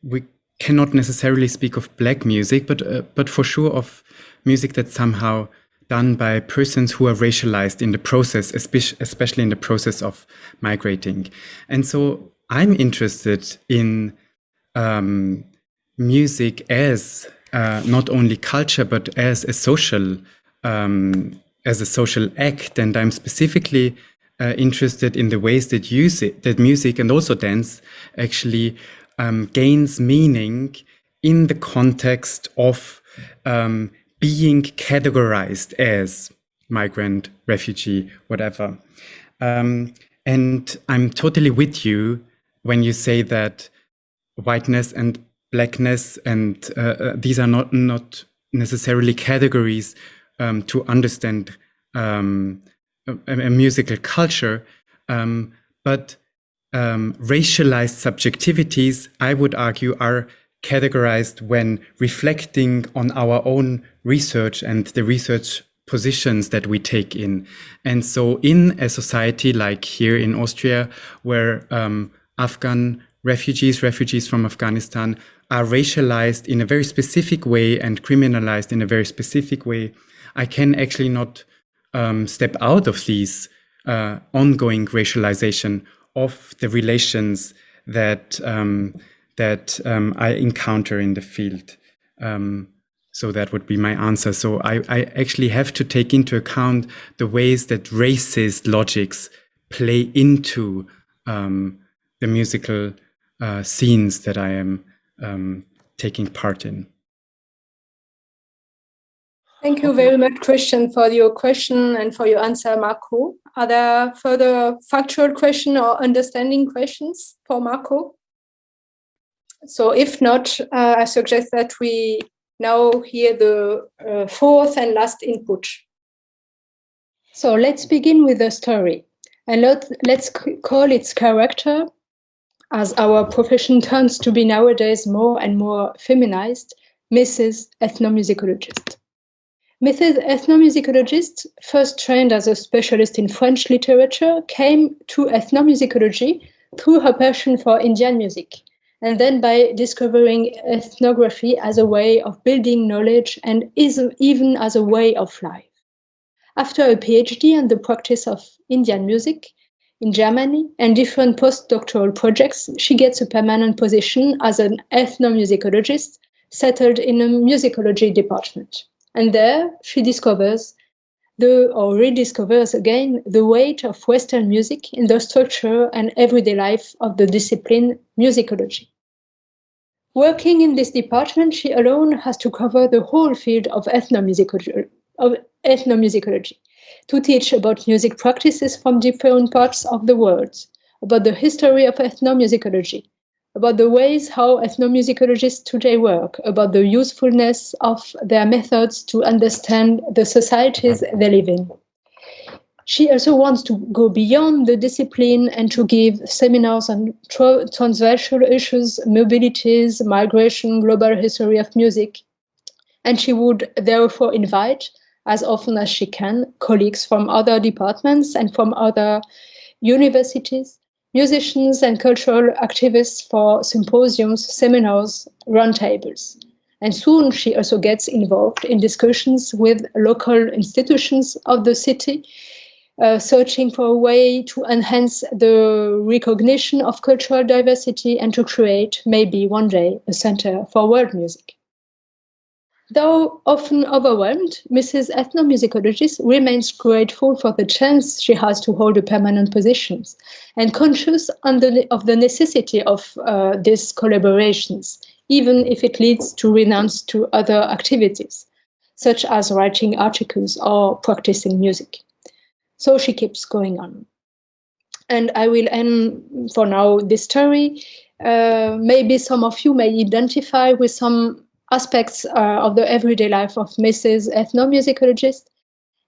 D: we cannot necessarily speak of Black music, but for sure of music that's somehow done by persons who are racialized in the process, especially in the process of migrating. And so I'm interested in music as not only culture, but as a social act, and I'm specifically interested in the ways that music and also dance actually gains meaning in the context of being categorized as migrant, refugee, whatever. And I'm totally with you when you say that whiteness and blackness, and these are not necessarily categories to understand a musical culture, but racialized subjectivities, I would argue, are categorized when reflecting on our own research and the research positions that we take in. And so in a society like here in Austria, where Afghan refugees from Afghanistan are racialized in a very specific way and criminalized in a very specific way, I can actually not step out of these ongoing racialization of the relations that I encounter in the field. So that would be my answer. So I actually have to take into account the ways that racist logics play into the musical scenes that I am taking part in.
B: Thank you very much, Christian, for your question and for your answer, Marko. Are there further factual questions or understanding questions for Marko? So if not, I suggest that we now hear the fourth and last input. So let's begin with the story. And let's call its character, as our profession turns to be nowadays more and more feminized, Mrs. Ethnomusicologist. Mrs. Ethnomusicologist, first trained as a specialist in French literature, came to ethnomusicology through her passion for Indian music, and then by discovering ethnography as a way of building knowledge and even as a way of life. After a PhD and the practice of Indian music in Germany and different postdoctoral projects, she gets a permanent position as an ethnomusicologist settled in a musicology department. And there she discovers rediscovers again the weight of Western music in the structure and everyday life of the discipline musicology. Working in this department, she alone has to cover the whole field of ethnomusicology, to teach about music practices from different parts of the world, about the history of ethnomusicology, about the ways how ethnomusicologists today work, about the usefulness of their methods to understand the societies they live in. She also wants to go beyond the discipline and to give seminars on transversal issues, mobilities, migration, global history of music. And she would therefore invite, as often as she can, colleagues from other departments and from other universities, musicians and cultural activists for symposiums, seminars, roundtables. And soon she also gets involved in discussions with local institutions of the city, searching for a way to enhance the recognition of cultural diversity and to create, maybe one day, a center for world music. Though often overwhelmed, Mrs. Ethnomusicologist remains grateful for the chance she has to hold a permanent position and conscious of the necessity of these collaborations, even if it leads to renounce to other activities, such as writing articles or practicing music. So she keeps going on. And I will end for now this story. Maybe some of you may identify with some aspects of the everyday life of Mrs. Ethnomusicologist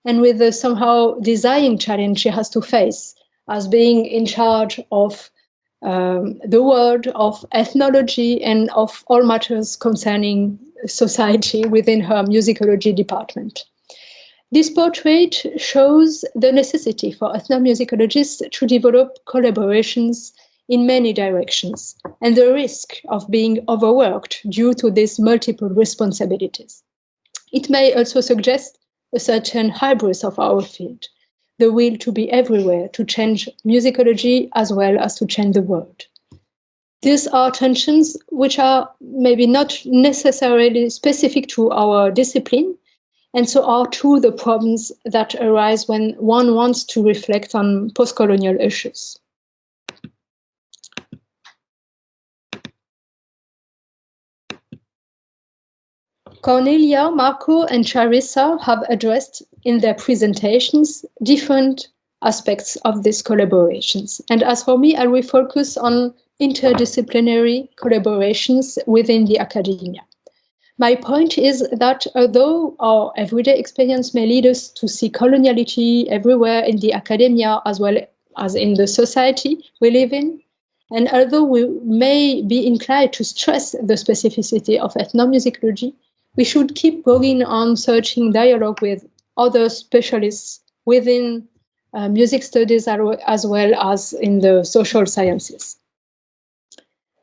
B: and with the somehow design challenge she has to face as being in charge of the world of ethnology and of all matters concerning society within her musicology department. This portrait shows the necessity for ethnomusicologists to develop collaborations in many directions, and the risk of being overworked due to these multiple responsibilities. It may also suggest a certain hybris of our field, the will to be everywhere, to change musicology as well as to change the world. These are tensions which are maybe not necessarily specific to our discipline, and so are true the problems that arise when one wants to reflect on post-colonial issues. Cornelia, Marko, and Charissa have addressed in their presentations different aspects of these collaborations. And as for me, I will focus on interdisciplinary collaborations within the academia. My point is that although our everyday experience may lead us to see coloniality everywhere in the academia as well as in the society we live in, and although we may be inclined to stress the specificity of ethnomusicology, we should keep going on searching dialogue with other specialists within music studies as well as in the social sciences.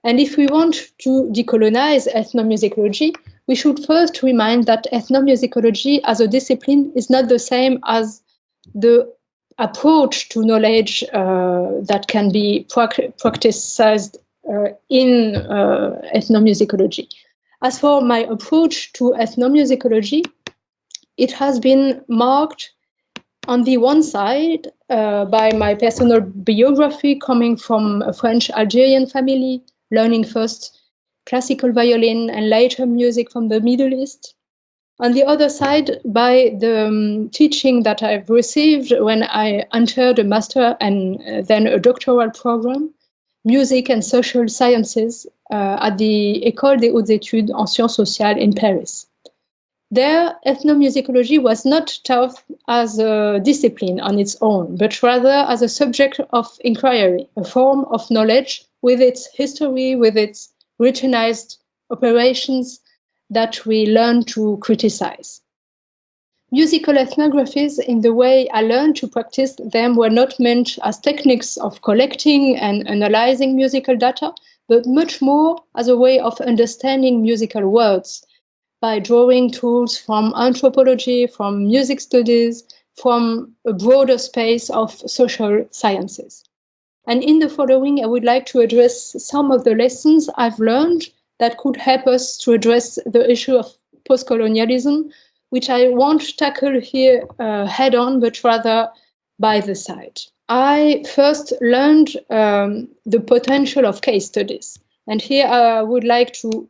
B: And if we want to decolonize ethnomusicology, we should first remind that ethnomusicology as a discipline is not the same as the approach to knowledge that can be practiced in ethnomusicology. As for my approach to ethnomusicology, it has been marked on the one side by my personal biography coming from a French Algerian family, learning first classical violin and later music from the Middle East. On the other side, by the teaching that I've received when I entered a master and then a doctoral program, music and social sciences at the École des Hautes Études en Sciences Sociales in Paris. There, ethnomusicology was not taught as a discipline on its own, but rather as a subject of inquiry, a form of knowledge with its history, with its routinized operations that we learn to criticize. Musical ethnographies, in the way I learned to practice them, were not meant as techniques of collecting and analyzing musical data, but much more as a way of understanding musical words, by drawing tools from anthropology, from music studies, from a broader space of social sciences. And in the following, I would like to address some of the lessons I've learned that could help us to address the issue of postcolonialism, which I won't tackle here head on, but rather by the side. I first learned the potential of case studies. And here I would like to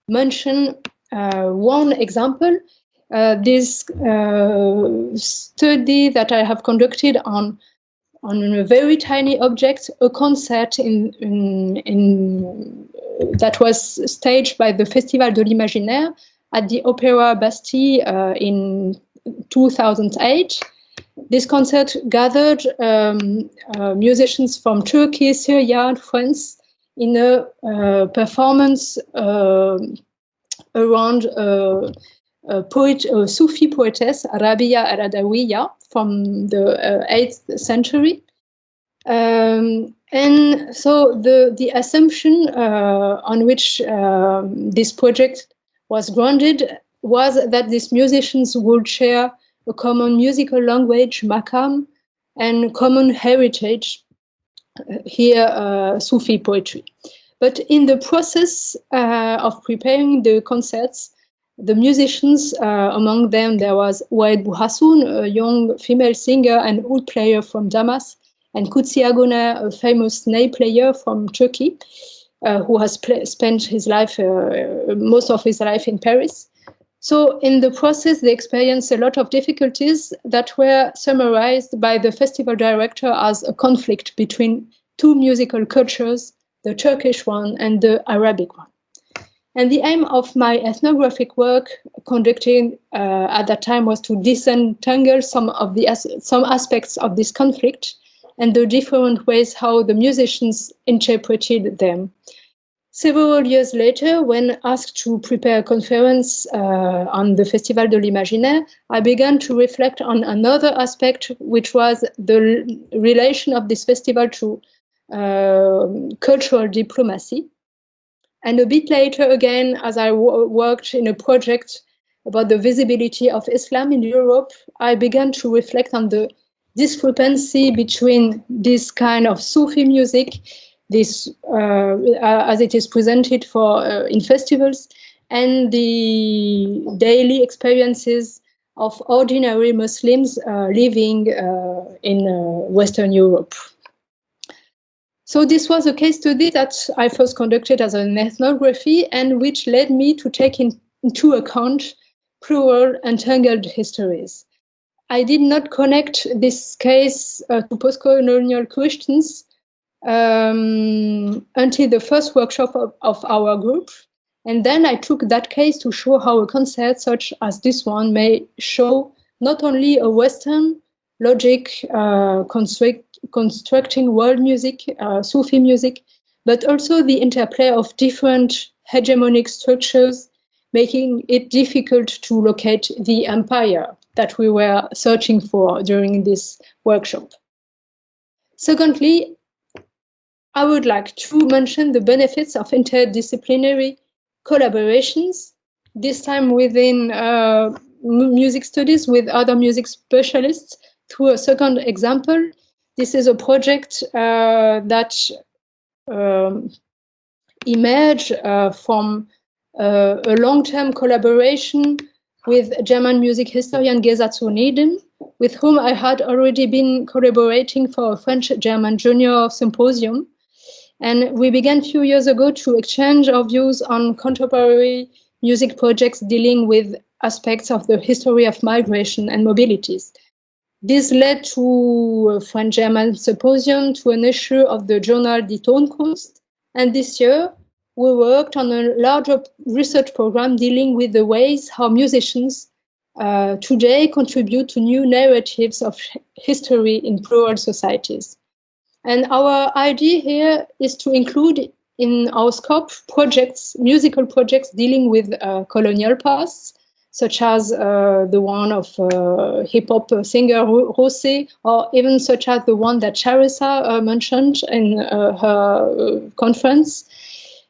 B: mention one example, this study that I have conducted on a very tiny object, a concert that was staged by the Festival de l'Imaginaire at the Opera Bastille in 2008. This concert gathered musicians from Turkey, Syria, and France in a performance around a Sufi poetess, Rabia al-Adawiya, from the 8th century. And so the assumption on which this project was grounded was that these musicians would share a common musical language, makam, and common heritage, here Sufi poetry. But in the process of preparing the concerts, the musicians, among them there was Waed Bouhassoun, a young female singer and oud player from Damas, and Kutsi Agone, a famous ney player from Turkey, who has spent his life, most of his life in Paris. So in the process, they experienced a lot of difficulties that were summarized by the festival director as a conflict between two musical cultures, the Turkish one and the Arabic one. And the aim of my ethnographic work conducted at that time was to disentangle some aspects of this conflict and the different ways how the musicians interpreted them. Several years later, when asked to prepare a conference on the Festival de l'Imaginaire, I began to reflect on another aspect, which was the relation of this festival to cultural diplomacy. And a bit later again, as I worked in a project about the visibility of Islam in Europe, I began to reflect on the discrepancy between this kind of Sufi music, this as it is presented in festivals, and the daily experiences of ordinary Muslims living in Western Europe. So this was a case study that I first conducted as an ethnography and which led me to take into account plural entangled histories. I did not connect this case to post-colonial questions, until the first workshop of our group. And then I took that case to show how a concert such as this one may show not only a Western logic constructing world music, Sufi music, but also the interplay of different hegemonic structures, making it difficult to locate the empire that we were searching for during this workshop. Secondly, I would like to mention the benefits of interdisciplinary collaborations, this time within music studies with other music specialists. Through a second example, this is a project that emerged from a long-term collaboration with German music historian Geza Zuniden, with whom I had already been collaborating for a French-German junior symposium. And we began a few years ago to exchange our views on contemporary music projects dealing with aspects of the history of migration and mobilities. This led to a French-German symposium, to an issue of the journal Die Tonkunst. And this year, we worked on a larger research program dealing with the ways how musicians today contribute to new narratives of history in plural societies. And our idea here is to include in our scope projects, musical projects dealing with colonial pasts, such as the one of hip-hop singer Rosé, or even such as the one that Charissa mentioned in her conference,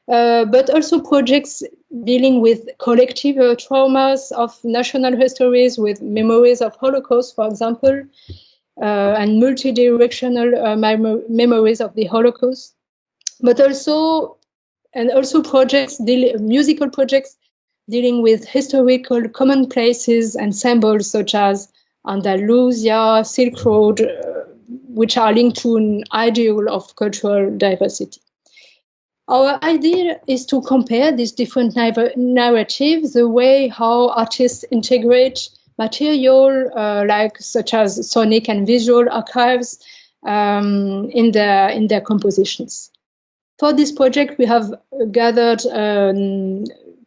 B: but also projects dealing with collective traumas of national histories, with memories of Holocaust, for example, and multi-directional memories of the Holocaust, but also projects, musical projects dealing with historical commonplaces and symbols such as Andalusia, Silk Road, which are linked to an ideal of cultural diversity. Our idea is to compare these different narratives, the way how artists integrate material such as sonic and visual archives in their compositions. For this project, we have gathered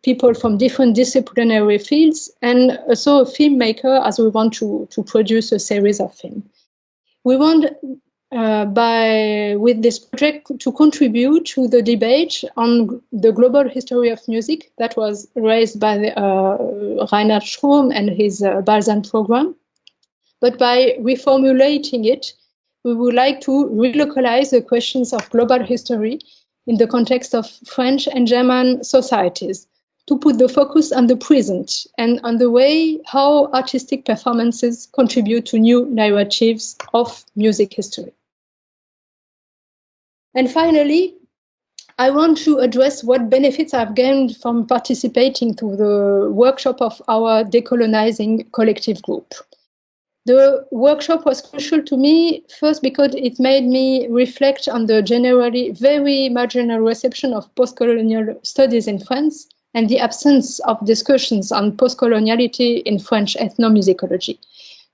B: people from different disciplinary fields and also a filmmaker, as we want to produce a series of films. We want, with this project, to contribute to the debate on the global history of music that was raised by Reinhard Schrum and his Balzan program. But by reformulating it, we would like to relocalize the questions of global history in the context of French and German societies, to put the focus on the present and on the way how artistic performances contribute to new narratives of music history. And finally, I want to address what benefits I've gained from participating to the workshop of our Decolonizing collective group. The workshop was crucial to me, first because it made me reflect on the generally very marginal reception of post-colonial studies in France and the absence of discussions on post-coloniality in French ethnomusicology.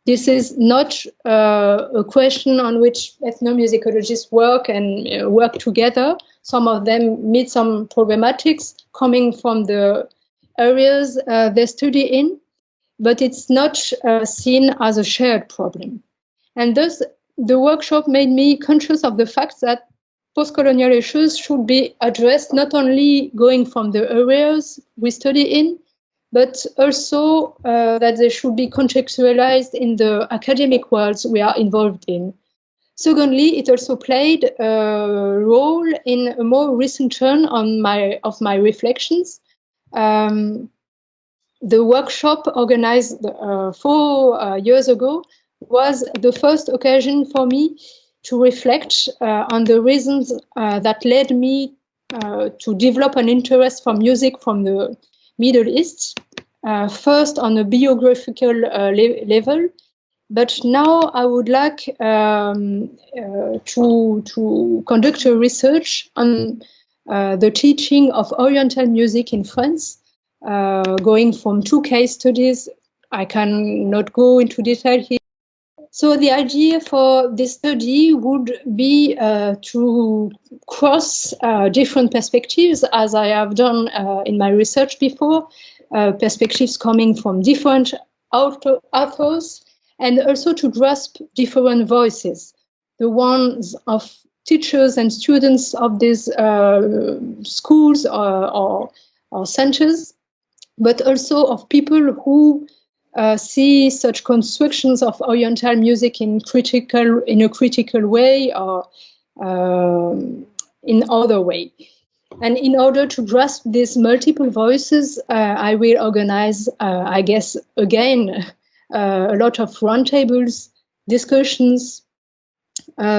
B: This is not a question on which ethnomusicologists work and work together. Some of them meet some problematics coming from the areas they study in, but it's not seen as a shared problem. And thus, the workshop made me conscious of the fact that post-colonial issues should be addressed not only going from the areas we study in, but also that they should be contextualized in the academic worlds we are involved in. Secondly, it also played a role in a more recent turn of my reflections. The workshop organized 4 years ago was the first occasion for me to reflect on the reasons that led me to develop an interest for music from the Middle East, first on a biographical level, but now I would like to conduct a research on the teaching of Oriental music in France, going from 2 case studies. I cannot go into detail here. So the idea for this study would be to cross different perspectives, as I have done in my research before, perspectives coming from different authors, and also to grasp different voices, the ones of teachers and students of these schools or centers, but also of people who see such constructions of Oriental music in a critical way or in other way. And in order to grasp these multiple voices, I will organize, I guess, again, a lot of roundtables, discussions,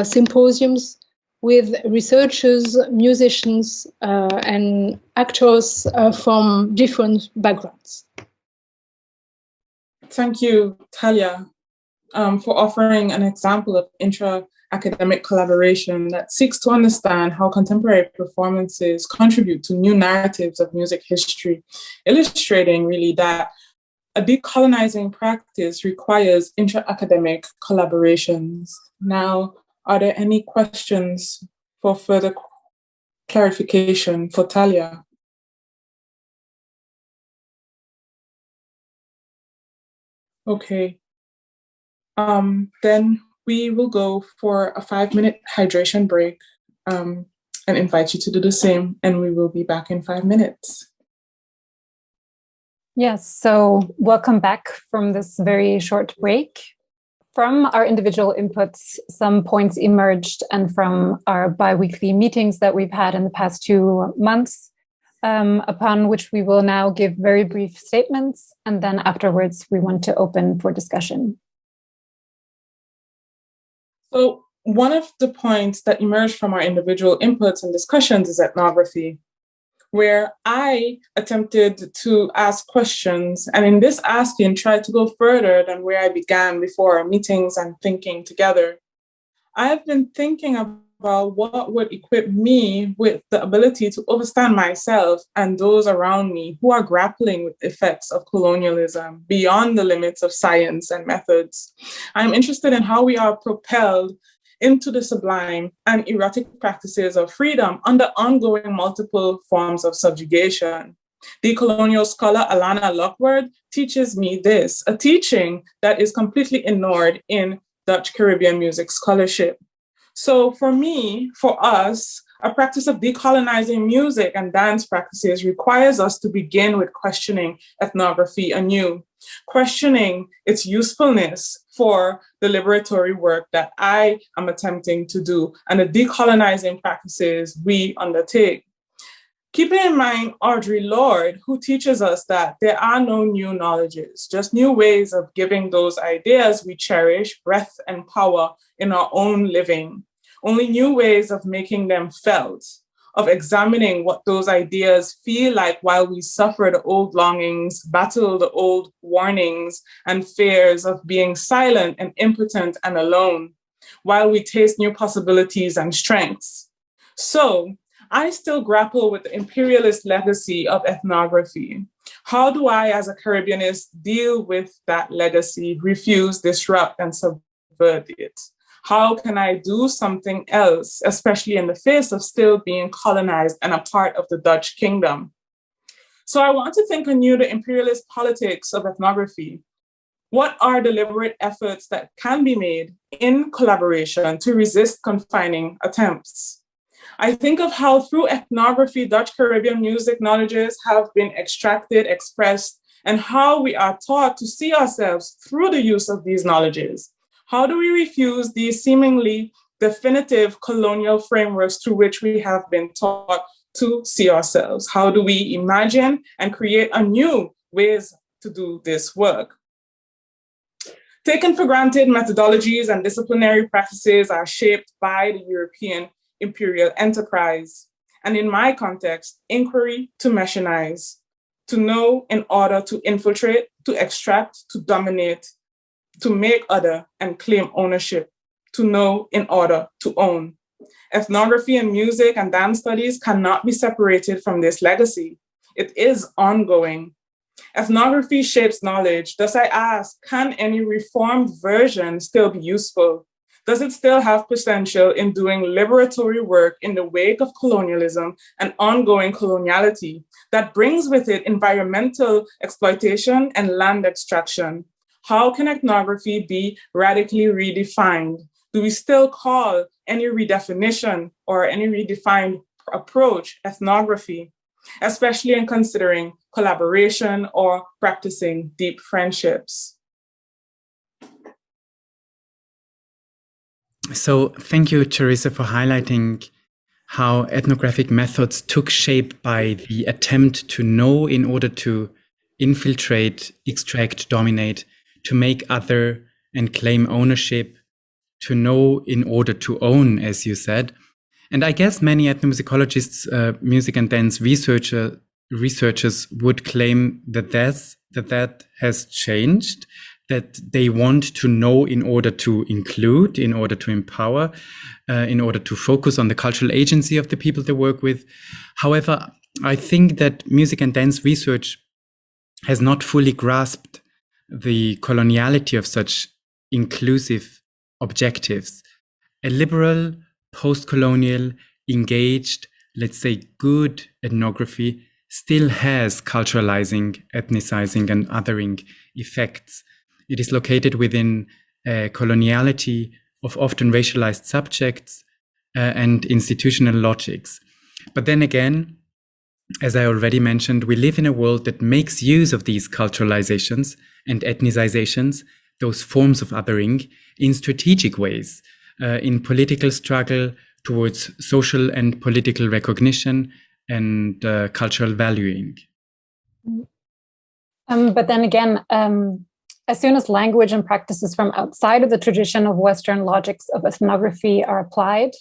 B: symposiums with researchers, musicians, and actors from different backgrounds.
C: Thank you, Talia, for offering an example of intra-academic collaboration that seeks to understand how contemporary performances contribute to new narratives of music history, illustrating really that a decolonizing practice requires intra-academic collaborations. Now, are there any questions for further clarification for Talia? Okay. Then we will go for a 5-minute hydration break and invite you to do the same, and we will be back in 5 minutes.
A: Yes, so welcome back from this very short break. From our individual inputs, some points emerged, and from our bi-weekly meetings that we've had in the past 2 months, upon which we will now give very brief statements, and then afterwards we want to open for discussion.
C: So one of the points that emerged from our individual inputs and discussions is ethnography, where I attempted to ask questions, and in this asking tried to go further than where I began before our meetings and thinking together. I've been thinking about what would equip me with the ability to understand myself and those around me who are grappling with the effects of colonialism beyond the limits of science and methods. I'm interested in how we are propelled into the sublime and erotic practices of freedom under ongoing multiple forms of subjugation. Decolonial scholar Alana Lockwood teaches me this, a teaching that is completely ignored in Dutch Caribbean music scholarship. So for me, for us, a practice of decolonizing music and dance practices requires us to begin with questioning ethnography anew, questioning its usefulness for the liberatory work that I am attempting to do and the decolonizing practices we undertake. Keeping in mind Audre Lorde, who teaches us that there are no new knowledges, just new ways of giving those ideas we cherish breath and power in our own living. Only new ways of making them felt, of examining what those ideas feel like while we suffer the old longings, battle the old warnings and fears of being silent and impotent and alone, while we taste new possibilities and strengths. So, I still grapple with the imperialist legacy of ethnography. How do I, as a Caribbeanist, deal with that legacy, refuse, disrupt, and subvert it? How can I do something else, especially in the face of still being colonized and a part of the Dutch kingdom? So I want to think anew the imperialist politics of ethnography. What are deliberate efforts that can be made in collaboration to resist confining attempts? I think of how through ethnography, Dutch Caribbean music knowledges have been extracted, expressed, and how we are taught to see ourselves through the use of these knowledges. How do we refuse these seemingly definitive colonial frameworks through which we have been taught to see ourselves? How do we imagine and create anew ways to do this work? Taken for granted methodologies and disciplinary practices are shaped by the European imperial enterprise. And in my context, inquiry to machinize, to know in order to infiltrate, to extract, to dominate, to make other and claim ownership, to know in order to own. Ethnography and music and dance studies cannot be separated from this legacy. It is ongoing. Ethnography shapes knowledge. Thus I ask, can any reformed version still be useful? Does it still have potential in doing liberatory work in the wake of colonialism and ongoing coloniality that brings with it environmental exploitation and land extraction? How can ethnography be radically redefined? Do we still call any redefinition or any redefined approach ethnography, especially in considering collaboration or practicing deep friendships?
D: So thank you, Charissa, for highlighting how ethnographic methods took shape by the attempt to know in order to infiltrate, extract, dominate, to make other and claim ownership, to know in order to own, as you said. And I guess many ethnomusicologists, music and dance researchers would claim that that has changed, that they want to know in order to include, in order to empower, in order to focus on the cultural agency of the people they work with. However, I think that music and dance research has not fully grasped the coloniality of such inclusive objectives. A liberal, post-colonial, engaged, let's say good ethnography still has culturalizing, ethnicizing, and othering effects. It is located within a coloniality of often racialized subjects and institutional logics. But then again, as I already mentioned, we live in a world that makes use of these culturalizations and ethnicizations, those forms of othering, in strategic ways, in political struggle towards social and political recognition and cultural valuing.
A: But then again, as soon as language and practices from outside of the tradition of Western logics of ethnography are applied,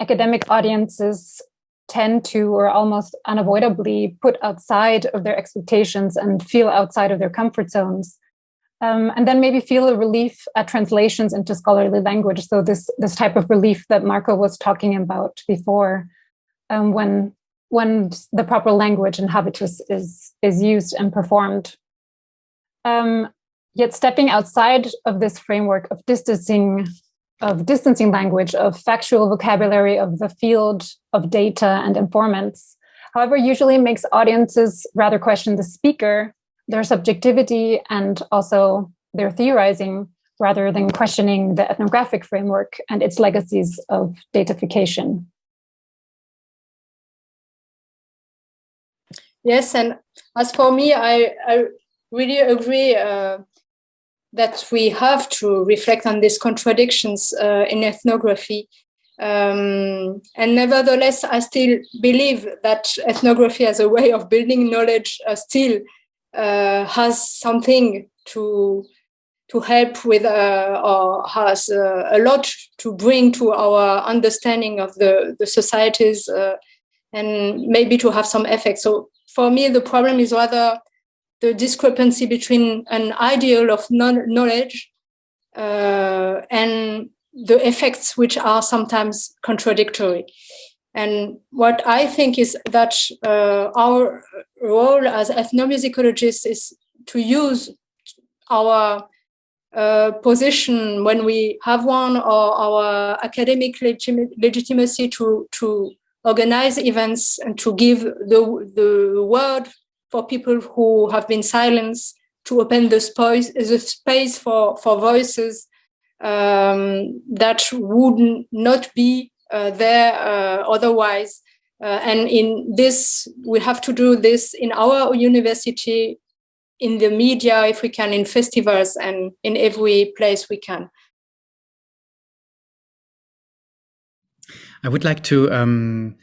A: academic audiences tend to, or almost unavoidably, put outside of their expectations and feel outside of their comfort zones. And then maybe feel a relief at translations into scholarly language. So this type of relief that Marko was talking about before, when the proper language and habitus is used and performed. Yet stepping outside of this framework of distancing language, of factual vocabulary, of the field of data and informants, however, usually makes audiences rather question the speaker, their subjectivity, and also their theorizing, rather than questioning the ethnographic framework and its legacies of datafication.
B: Yes, and as for me, I really agree that we have to reflect on these contradictions in ethnography. And nevertheless, I still believe that ethnography as a way of building knowledge still has something to help with, or has a lot to bring to our understanding of the societies, and maybe to have some effect. So for me, the problem is rather the discrepancy between an ideal of knowledge and the effects, which are sometimes contradictory. And what I think is that our role as ethnomusicologists is to use our position, when we have one, or our academic legitimacy to organize events and to give the word for people who have been silenced, to open the space for voices that would not be there otherwise. And in this, we have to do this in our university, in the media, if we can, in festivals, and in every place we can.
D: I would like to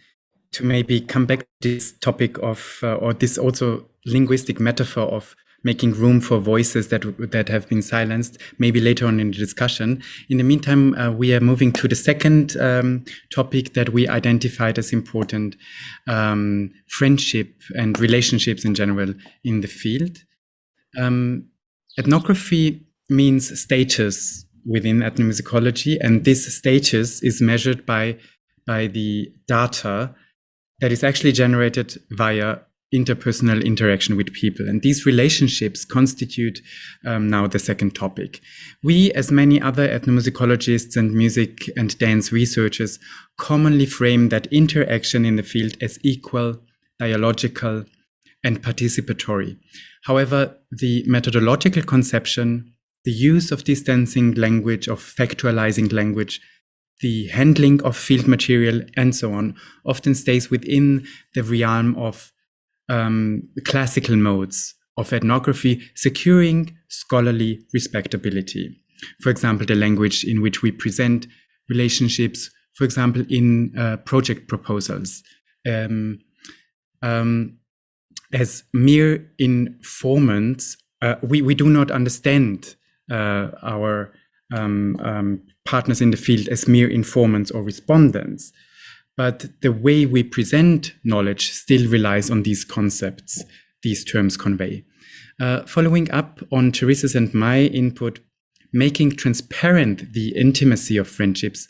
D: maybe come back to this topic of, or this also linguistic metaphor of making room for voices that have been silenced, maybe later on in the discussion. In the meantime, we are moving to the second topic that we identified as important, friendship and relationships in general in the field. Ethnography means status within ethnomusicology, and this status is measured by the data that is actually generated via interpersonal interaction with people. And these relationships constitute now the second topic. We, as many other ethnomusicologists and music and dance researchers, commonly frame that interaction in the field as equal, dialogical, and participatory. However, the methodological conception, the use of distancing language, of factualizing language, the handling of field material, and so on, often stays within the realm of classical modes of ethnography, securing scholarly respectability. For example, the language in which we present relationships, for example, in project proposals, as mere informants. We do not understand our partners in the field as mere informants or respondents. But the way we present knowledge still relies on these concepts these terms convey. Following up on Charissa's and my input, making transparent the intimacy of friendships,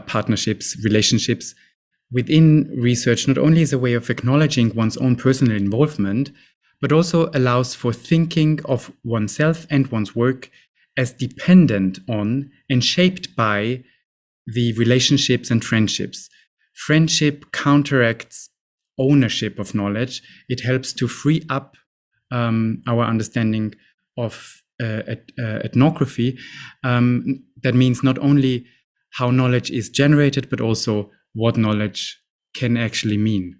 D: partnerships, relationships within research not only is a way of acknowledging one's own personal involvement, but also allows for thinking of oneself and one's work as dependent on and shaped by the relationships and friendships. Friendship counteracts ownership of knowledge. It helps to free up our understanding of ethnography. That means not only how knowledge is generated, but also what knowledge can actually mean.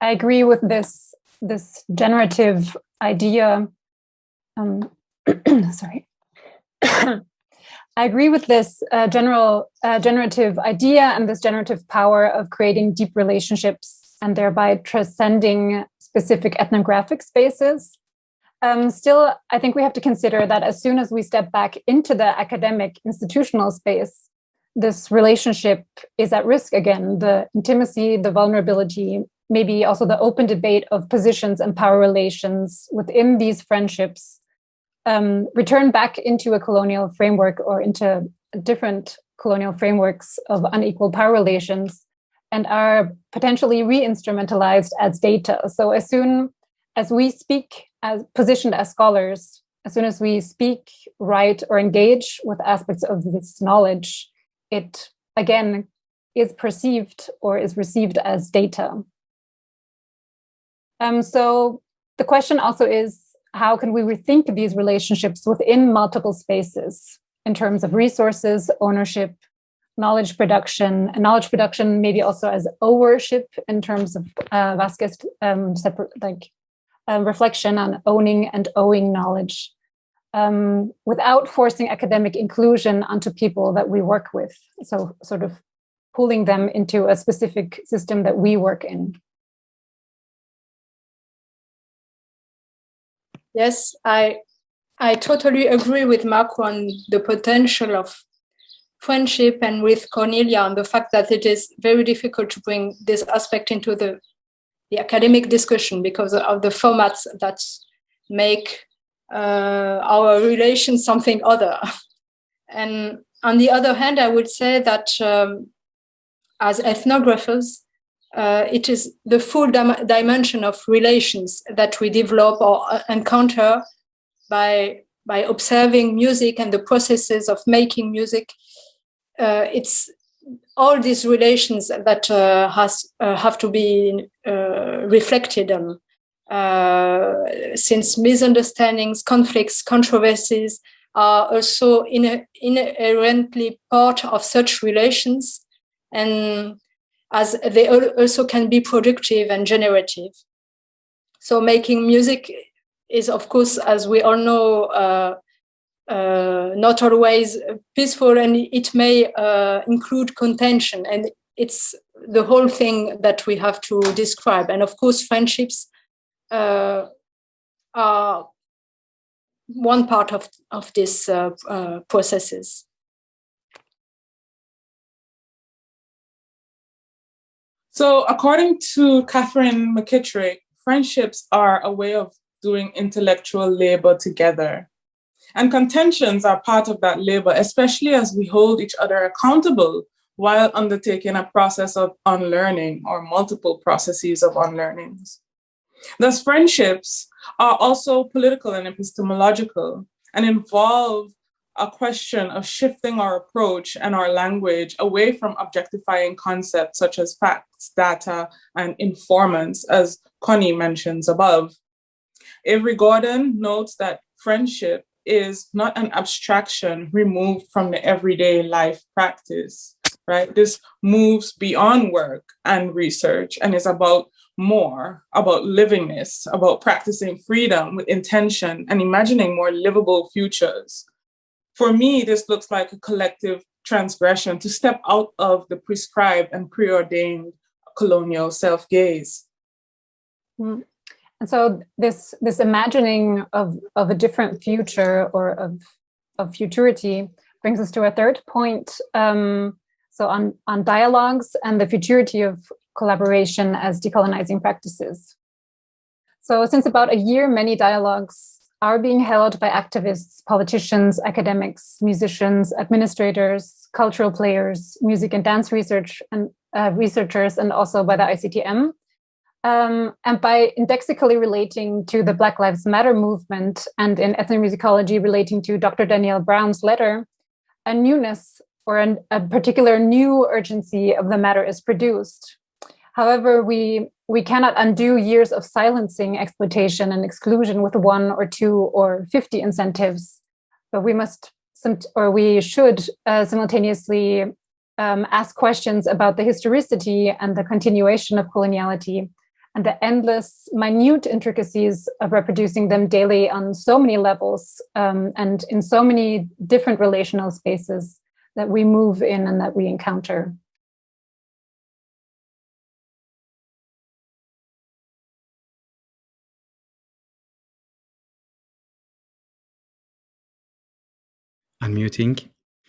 A: I agree with this generative idea. Sorry. I agree with this generative idea and this generative power of creating deep relationships and thereby transcending specific ethnographic spaces. Still, I think we have to consider that as soon as we step back into the academic institutional space, this relationship is at risk again. The intimacy, the vulnerability, maybe also the open debate of positions and power relations within these friendships return back into a colonial framework or into different colonial frameworks of unequal power relations and are potentially re-instrumentalized as data. So as soon as we speak as positioned as scholars, as soon as we speak, write, or engage with aspects of this knowledge, it again is perceived or is received as data. So the question also is, how can we rethink these relationships within multiple spaces in terms of resources, ownership, knowledge production, and knowledge production maybe also as ownership in terms of Vasquez reflection on owning and owing knowledge, without forcing academic inclusion onto people that we work with. So sort of pulling them into a specific system that we work in.
B: Yes, I totally agree with Marko on the potential of friendship and with Cornelia on the fact that it is very difficult to bring this aspect into the academic discussion because of the formats that make our relations something other. And on the other hand, I would say that as ethnographers, it is the full dimension of relations that we develop or encounter by observing music and the processes of making music. It's all these relations that have to be reflected on, since misunderstandings, conflicts, controversies are also inherently part of such relations, and as they also can be productive and generative. So making music is, of course, as we all know, not always peaceful, and it may include contention, and it's the whole thing that we have to describe. And of course, friendships are one part of these processes.
C: So according to Catherine McKittrick, friendships are a way of doing intellectual labor together. And contentions are part of that labor, especially as we hold each other accountable while undertaking a process of unlearning or multiple processes of unlearnings. Thus, friendships are also political and epistemological and involve a question of shifting our approach and our language away from objectifying concepts such as facts, data, and informants, as Connie mentions above. Avery Gordon notes that friendship is not an abstraction removed from the everyday life practice, right? This moves beyond work and research and is about more, about livingness, about practicing freedom with intention and imagining more livable futures. For me, this looks like a collective transgression to step out of the prescribed and preordained colonial self-gaze.
A: And so this imagining of a different future or of futurity brings us to a third point. So on dialogues and the futurity of collaboration as decolonizing practices. So since about a year, many dialogues are being held by activists, politicians, academics, musicians, administrators, cultural players, music and dance researchers, and also by the ICTM. And by indexically relating to the Black Lives Matter movement and in ethnomusicology relating to Dr. Danielle Brown's letter, a newness or a particular new urgency of the matter is produced. However, we cannot undo years of silencing, exploitation, and exclusion with 1 or 2 or 50 incentives, but we should simultaneously ask questions about the historicity and the continuation of coloniality and the endless, minute intricacies of reproducing them daily on so many levels and in so many different relational spaces that we move in and that we encounter.
D: Unmuting.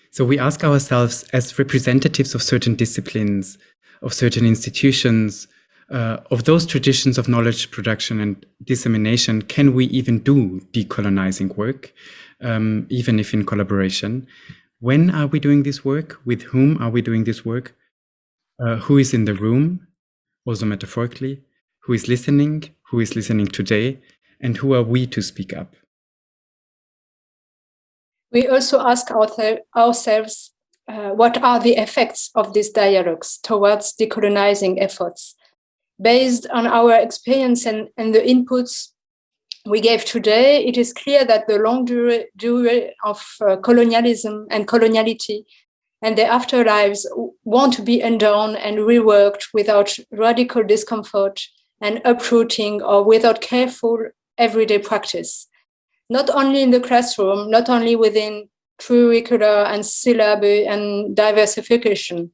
D: So we ask ourselves, as representatives of certain disciplines, of certain institutions, of those traditions of knowledge production and dissemination, can we even do decolonizing work, even if in collaboration? When are we doing this work? With whom are we doing this work? Who is in the room, also metaphorically? Who is listening? Who is listening today? And who are we to speak up?
B: We also ask ourselves, what are the effects of these dialogues towards decolonizing efforts? Based on our experience and the inputs we gave today, it is clear that the long durée of colonialism and coloniality and their afterlives want to be undone and reworked without radical discomfort and uprooting or without careful everyday practice. Not only in the classroom, not only within curricula and syllabi and diversification.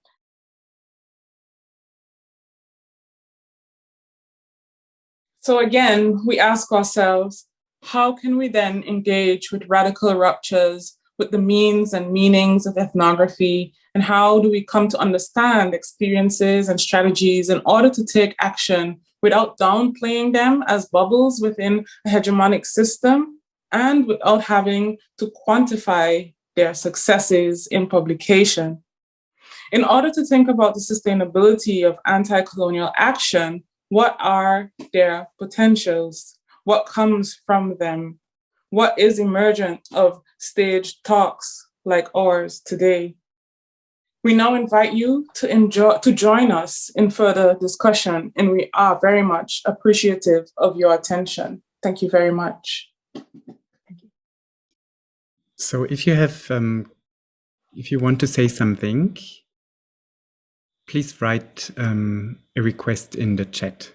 C: So again, we ask ourselves, how can we then engage with radical ruptures, with the means and meanings of ethnography, and how do we come to understand experiences and strategies in order to take action without downplaying them as bubbles within a hegemonic system, and without having to quantify their successes in publication? In order to think about the sustainability of anti-colonial action, what are their potentials? What comes from them? What is emergent of staged talks like ours today? We now invite you to join us in further discussion, and we are very much appreciative of your attention. Thank you very much.
D: So if you have, if you want to say something, please write a request in the chat.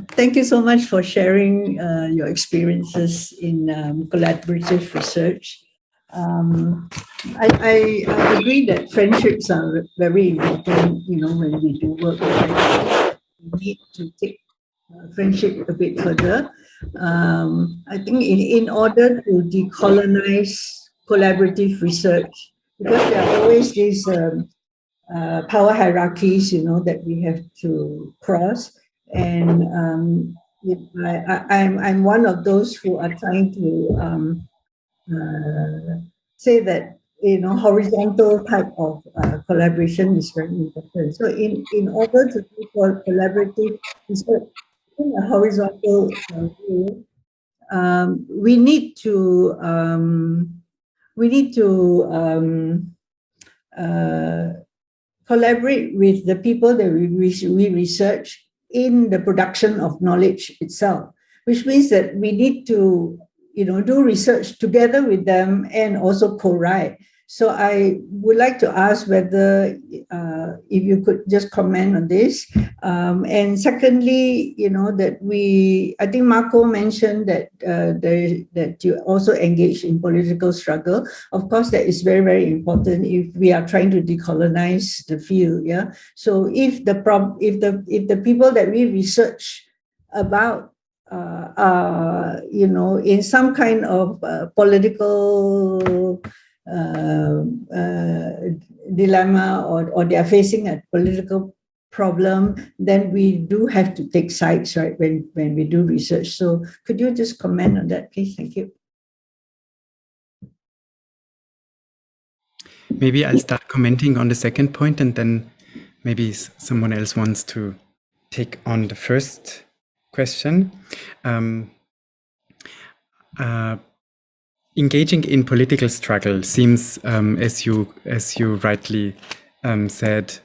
G: Thank you so much for sharing your experiences in collaborative research. I agree that friendships are very important, when we do work. We need to take friendship a bit further. I think in order to decolonize collaborative research, because there are always these power hierarchies, that we have to cross. And I'm one of those who are trying to say that horizontal type of collaboration is very important. So in order to do collaborative research in a horizontal way, we need to collaborate with the people that we research in the production of knowledge itself, which means that we need to do research together with them and also co-write. So I would like to ask whether if you could just comment on this. And secondly, that I think Marko mentioned that that you also engage in political struggle. Of course, that is very, very important if we are trying to decolonize the field. Yeah. So if the people that we research about in some kind of political dilemma, or they are facing a political problem, then we do have to take sides, right, when we do research. So could you just comment on that, please? Thank you.
D: Maybe I'll start commenting on the second point, and then maybe someone else wants to take on the first question. Engaging in political struggle seems, as you rightly said,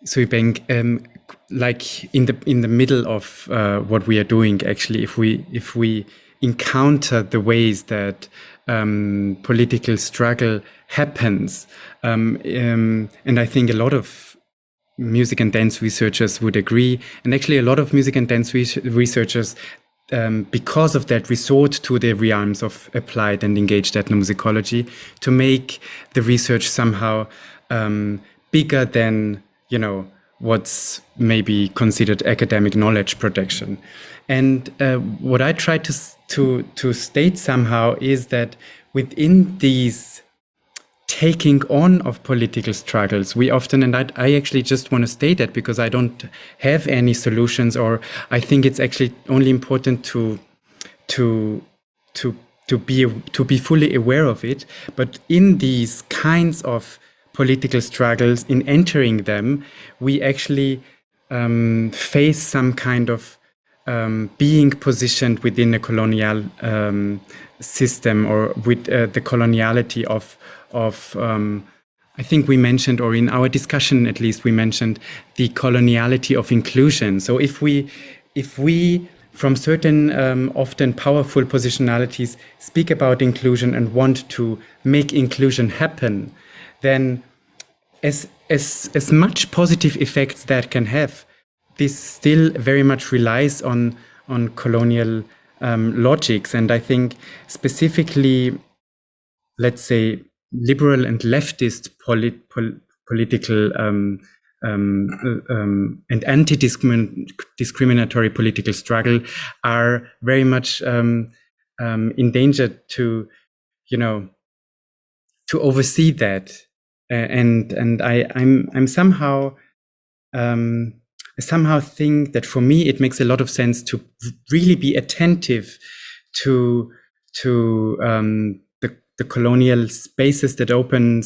D: Suibeng, like in the middle of what we are doing. Actually, if we encounter the ways that political struggle happens, and I think a lot of music and dance researchers would agree, and actually a lot of music and dance researchers, because of that, resort to the realms of applied and engaged ethnomusicology to make the research somehow bigger than what's maybe considered academic knowledge production. And what I try to state somehow is that within these taking on of political struggles, we often, and I actually just want to state that because I don't have any solutions, or I think it's actually only important to be fully aware of it. But in these kinds of political struggles, in entering them, we actually face some kind of being positioned within a colonial system, or with the coloniality of I think we mentioned, or in our discussion at least, we mentioned the coloniality of inclusion. So if we from certain often powerful positionalities speak about inclusion and want to make inclusion happen, then as much positive effects that can have, this still very much relies on colonial logics. And I think specifically, let's say, liberal and leftist political and anti-discriminatory political struggle are very much endangered to oversee that. And I'm somehow I somehow think that for me it makes a lot of sense to really be attentive to the colonial spaces that open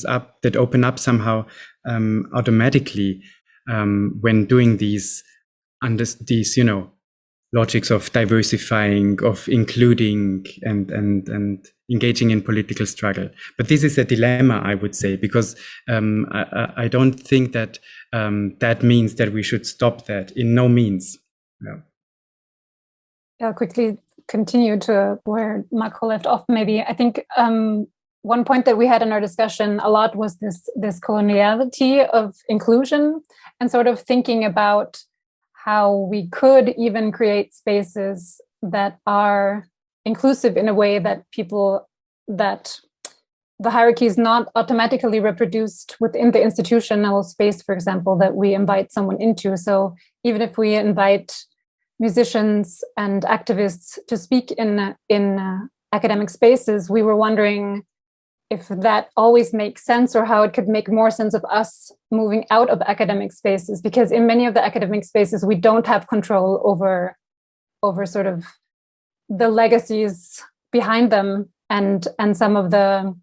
D: up somehow automatically when doing these logics of diversifying, of including, and engaging in political struggle. But this is a dilemma, I would say, because I don't think that that means that we should stop that. In no means. No.
A: I'll quickly continue to where Marko left off. Maybe I think one point that we had in our discussion a lot was this coloniality of inclusion, and sort of thinking about how we could even create spaces that are inclusive in a way that that the hierarchy is not automatically reproduced within the institutional space, for example, that we invite someone into. So even if we invite musicians and activists to speak in academic spaces, we were wondering if that always makes sense, or how it could make more sense of us moving out of academic spaces, because in many of the academic spaces we don't have control over sort of the legacies behind them and some of the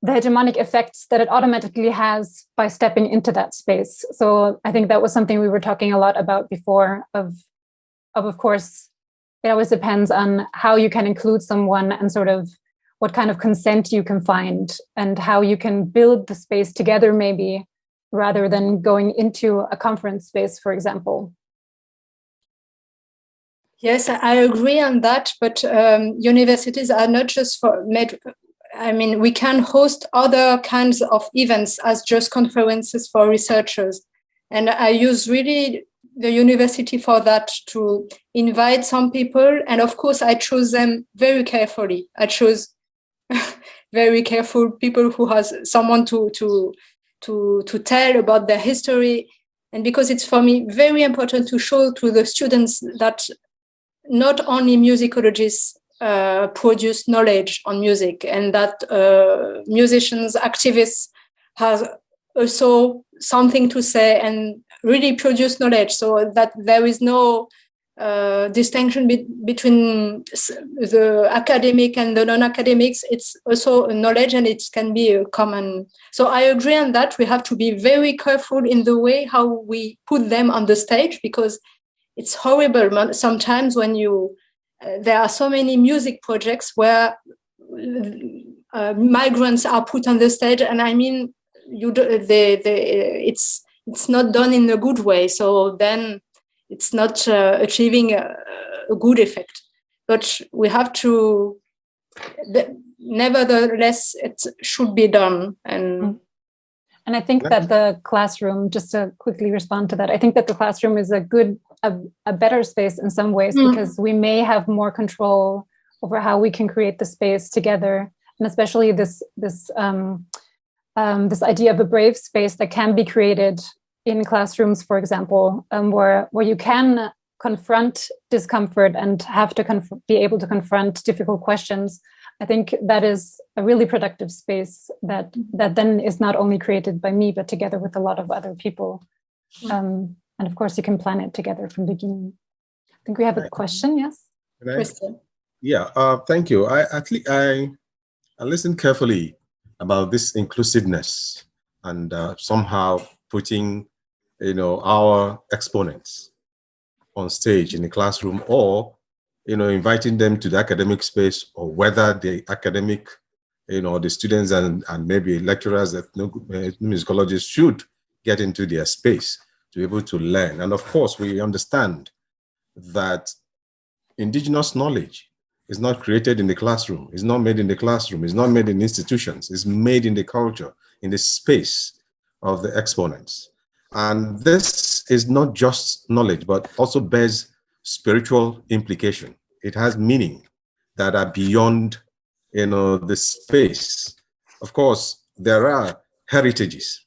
A: the hegemonic effects that it automatically has by stepping into that space. So I think that was something we were talking a lot about before, of course, it always depends on how you can include someone and sort of what kind of consent you can find and how you can build the space together, maybe, rather than going into a conference space, for example.
B: Yes, I agree on that, but universities are not just we can host other kinds of events as just conferences for researchers. And I use really the university for that, to invite some people. And of course, I choose them very carefully. I choose very careful people who has someone to tell about their history. And because it's, for me, very important to show to the students that not only musicologists produce knowledge on music, and that musicians, activists have also something to say and really produce knowledge, so that there is no distinction between the academic and the non-academics. It's also knowledge, and it can be a common. So I agree on that. We have to be very careful in the way how we put them on the stage, because it's horrible sometimes when there are so many music projects where migrants are put on the stage, and I mean, it's not done in a good way. So then it's not achieving a good effect. But we have to, nevertheless, it should be done. And
A: I think that the classroom, just to quickly respond to that, I think that the classroom is a better space in some ways, because we may have more control over how we can create the space together, and especially this idea of a brave space that can be created in classrooms, for example, where you can confront discomfort and have to be able to confront difficult questions. I think that is a really productive space that then is not only created by me, but together with a lot of other people. And of course, you can plan it together from the beginning. I think we have a question, yes?
F: Yeah, thank you. I listened carefully about this inclusiveness and somehow putting, our exponents on stage in the classroom, or, inviting them to the academic space, or whether the academic, the students and maybe lecturers, musicologists should get into their space to be able to learn. And of course, we understand that indigenous knowledge is not created in the classroom. It's not made in the classroom. It's not made in institutions. It's made in the culture, in the space of the exponents. And this is not just knowledge, but also bears spiritual implication. It has meaning that are beyond, the space. Of course, there are heritages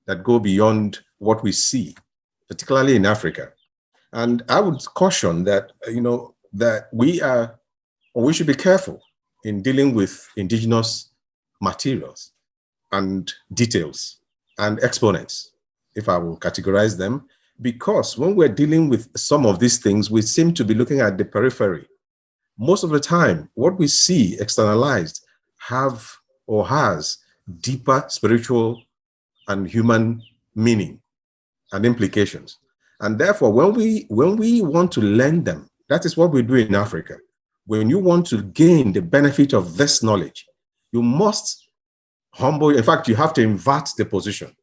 F: that go beyond what we see, particularly in Africa. And I would caution that, that we should be careful in dealing with indigenous materials and details and exponents, if I will categorize them, because when we're dealing with some of these things, we seem to be looking at the periphery. Most of the time, what we see externalized have or has deeper spiritual and human meaning and implications. And therefore, when we want to learn them, that is what we do in Africa. When you want to gain the benefit of this knowledge, you must humble. In fact, you have to invert the position.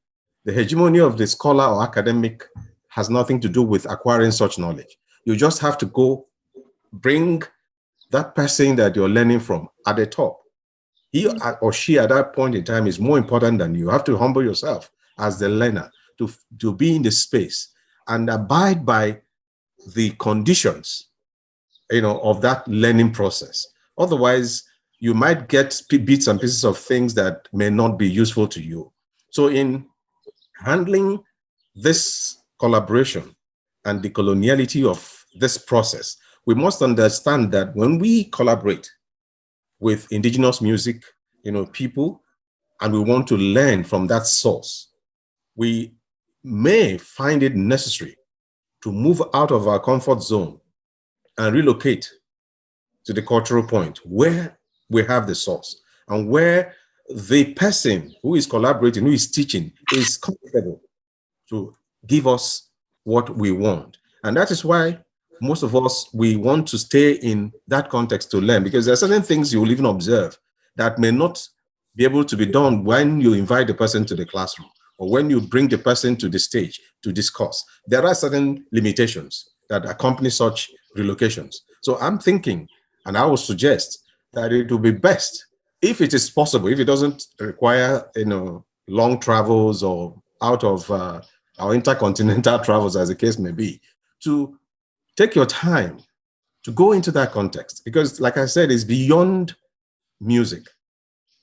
F: The hegemony of the scholar or academic has nothing to do with acquiring such knowledge. You just have to go bring that person that you're learning from at the top. He or she at that point in time is more important than you. You have to humble yourself as the learner to be in the space and abide by the conditions, of that learning process. Otherwise, you might get bits and pieces of things that may not be useful to you. So in handling this collaboration and the coloniality of this process, we must understand that when we collaborate with indigenous music, people, and we want to learn from that source, we may find it necessary to move out of our comfort zone and relocate to the cultural point where we have the source and where the person who is collaborating, who is teaching, is comfortable to give us what we want. And that is why most of us, we want to stay in that context to learn, because there are certain things you will even observe that may not be able to be done when you invite the person to the classroom or when you bring the person to the stage to discuss. There are certain limitations that accompany such relocations. So I'm thinking, and I would suggest that it would be best, if it is possible, if it doesn't require, long travels or out of our intercontinental travels, as the case may be, to take your time to go into that context. Because like I said, it's beyond music.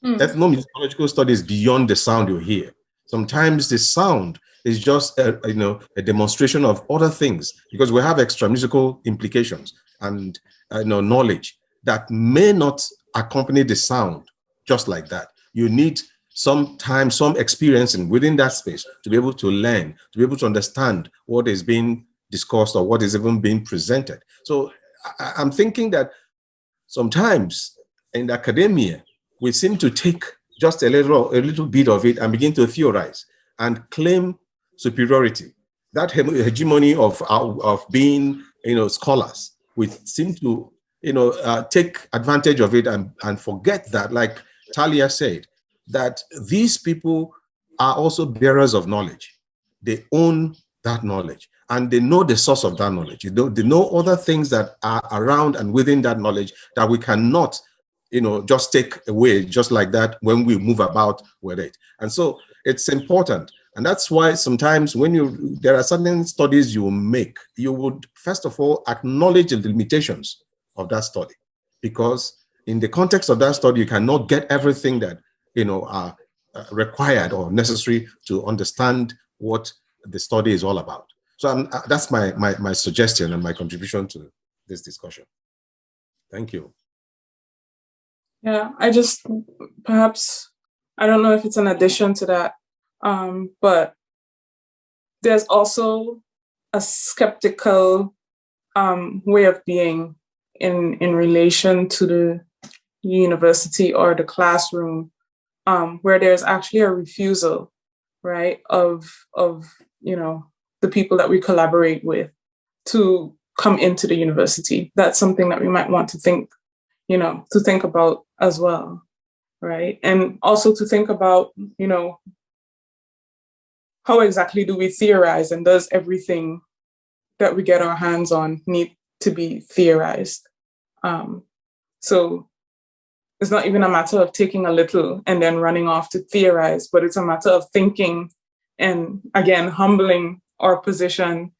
F: Ethnomusicological studies beyond the sound you hear. Sometimes the sound is just a demonstration of other things, because we have extra musical implications and knowledge that may not accompany the sound just like that. You need some time, some experiencing within that space to be able to learn, to be able to understand what is being discussed or what is even being presented. So I'm thinking that sometimes in academia, we seem to take just a little bit of it and begin to theorize and claim superiority. That hegemony of being, scholars, we seem to, take advantage of it and forget that, like Talia said, that these people are also bearers of knowledge. They own that knowledge and they know the source of that knowledge. They know other things that are around and within that knowledge that we cannot, just take away just like that when we move about with it. And so it's important. And that's why sometimes when there are certain studies you make, you would first of all acknowledge the limitations of that study, because in the context of that study, you cannot get everything that, are required or necessary to understand what the study is all about. So that's my suggestion and my contribution to this discussion. Thank you.
C: Yeah, perhaps, I don't know if it's an addition to that, but there's also a skeptical way of being in relation to the university or the classroom, where there's actually a refusal, right, of the people that we collaborate with to come into the university. That's something that we might want to think about as well, right? And also to think about, how exactly do we theorize, and does everything that we get our hands on need to be theorized? So it's not even a matter of taking a little and then running off to theorize, but it's a matter of thinking and, again, humbling our position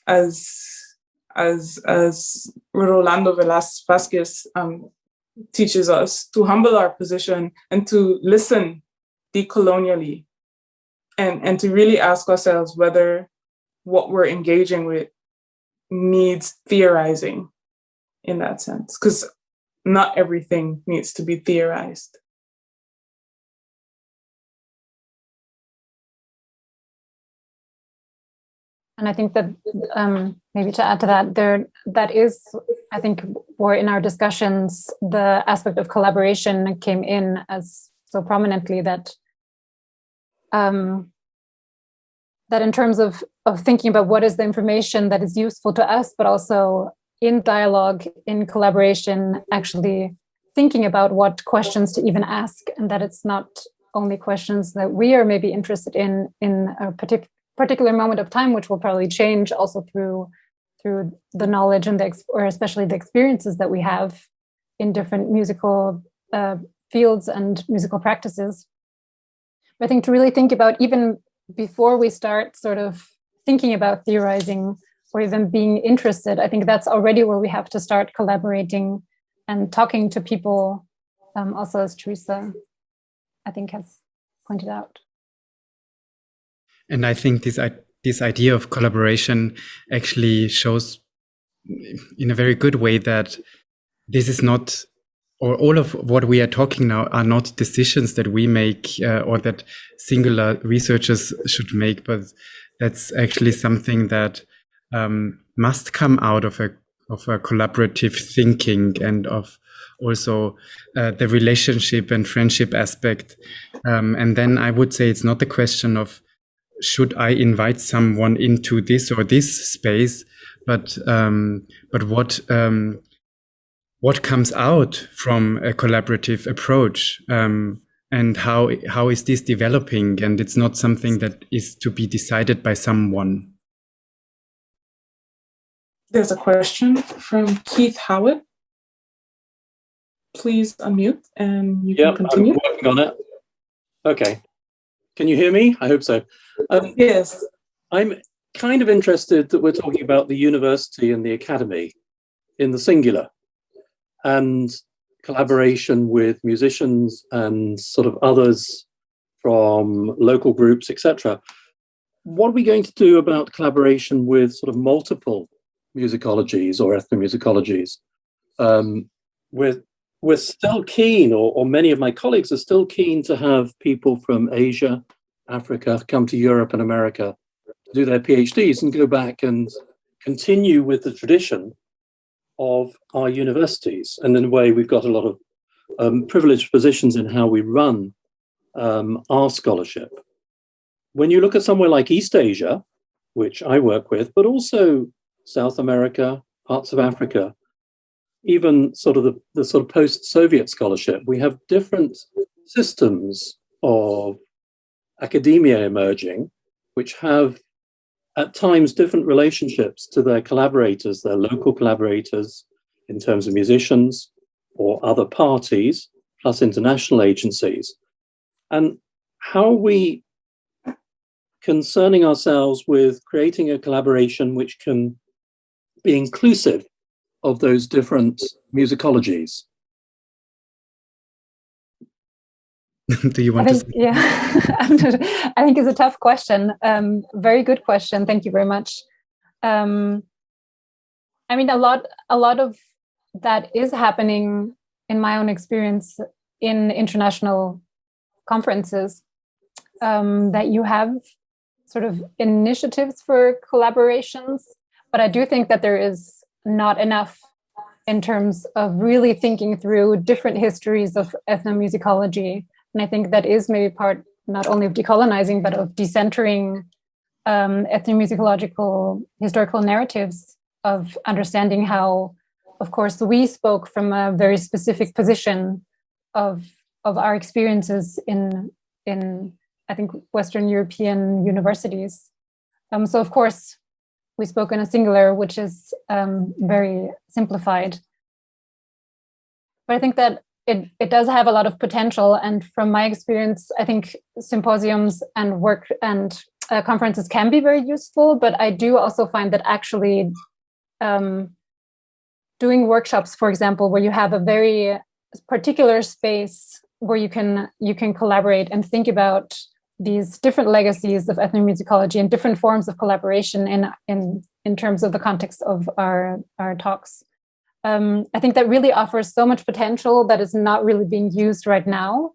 C: as Rolando Velázquez teaches us, to humble our position and to listen decolonially and to really ask ourselves whether what we're engaging with needs theorizing in that sense, because not everything needs to be theorized.
A: And I think that maybe to add to that, that is, I think, where in our discussions, the aspect of collaboration came in as so prominently that that in terms of thinking about what is the information that is useful to us, but also in dialogue, in collaboration, actually thinking about what questions to even ask, and that it's not only questions that we are maybe interested in a particular moment of time, which will probably change also through the knowledge and or especially the experiences that we have in different musical fields and musical practices. But I think to really think about, even before we start sort of thinking about theorizing or even being interested, I think that's already where we have to start collaborating and talking to people, also as Charissa, I think, has pointed out.
D: And I think this idea of collaboration actually shows in a very good way that this is not, or all of what we are talking now are not decisions that we make or that singular researchers should make, but that's actually something that must come out of a collaborative thinking and of also the relationship and friendship aspect. And then I would say it's not a question of should I invite someone into this or this space, but what comes out from a collaborative approach, and how is this developing? And it's not something that is to be decided by someone.
C: There's a question from Keith Howard. Please unmute and you can continue.
H: I'm working on it. Okay. Can you hear me? I hope so.
C: Yes.
H: I'm kind of interested that we're talking about the university and the academy in the singular, and collaboration with musicians and sort of others from local groups, etc. What are we going to do about collaboration with sort of multiple musicologies or ethnomusicologies? We're still keen, or many of my colleagues are still keen to have people from Asia, Africa come to Europe and America, do their PhDs and go back and continue with the tradition of our universities. And in a way, we've got a lot of privileged positions in how we run our scholarship. When you look at somewhere like East Asia, which I work with, but also South America, parts of Africa, even sort of the sort of post-Soviet scholarship, we have different systems of academia emerging, which have at times different relationships to their collaborators, their local collaborators in terms of musicians or other parties, plus international agencies. And how are we concerning ourselves with creating a collaboration which can be inclusive of those different musicologies?
D: Do you want to?
A: Yeah, I think it's a tough question. Very good question. Thank you very much. I mean, a lot of that is happening in my own experience in international conferences, that you have sort of initiatives for collaborations, but I do think that there is not enough in terms of really thinking through different histories of ethnomusicology. And I think that is maybe part not only of decolonizing, but of decentering ethnomusicological historical narratives, of understanding how, of course, we spoke from a very specific position of our experiences in I think Western European universities. So of course we spoke in a singular, which is very simplified. But I think that it does have a lot of potential. And from my experience, I think symposiums and work and conferences can be very useful. But I do also find that actually doing workshops, for example, where you have a very particular space where you can collaborate and think about these different legacies of ethnomusicology and different forms of collaboration in terms of the context of our talks. I think that really offers so much potential that is not really being used right now,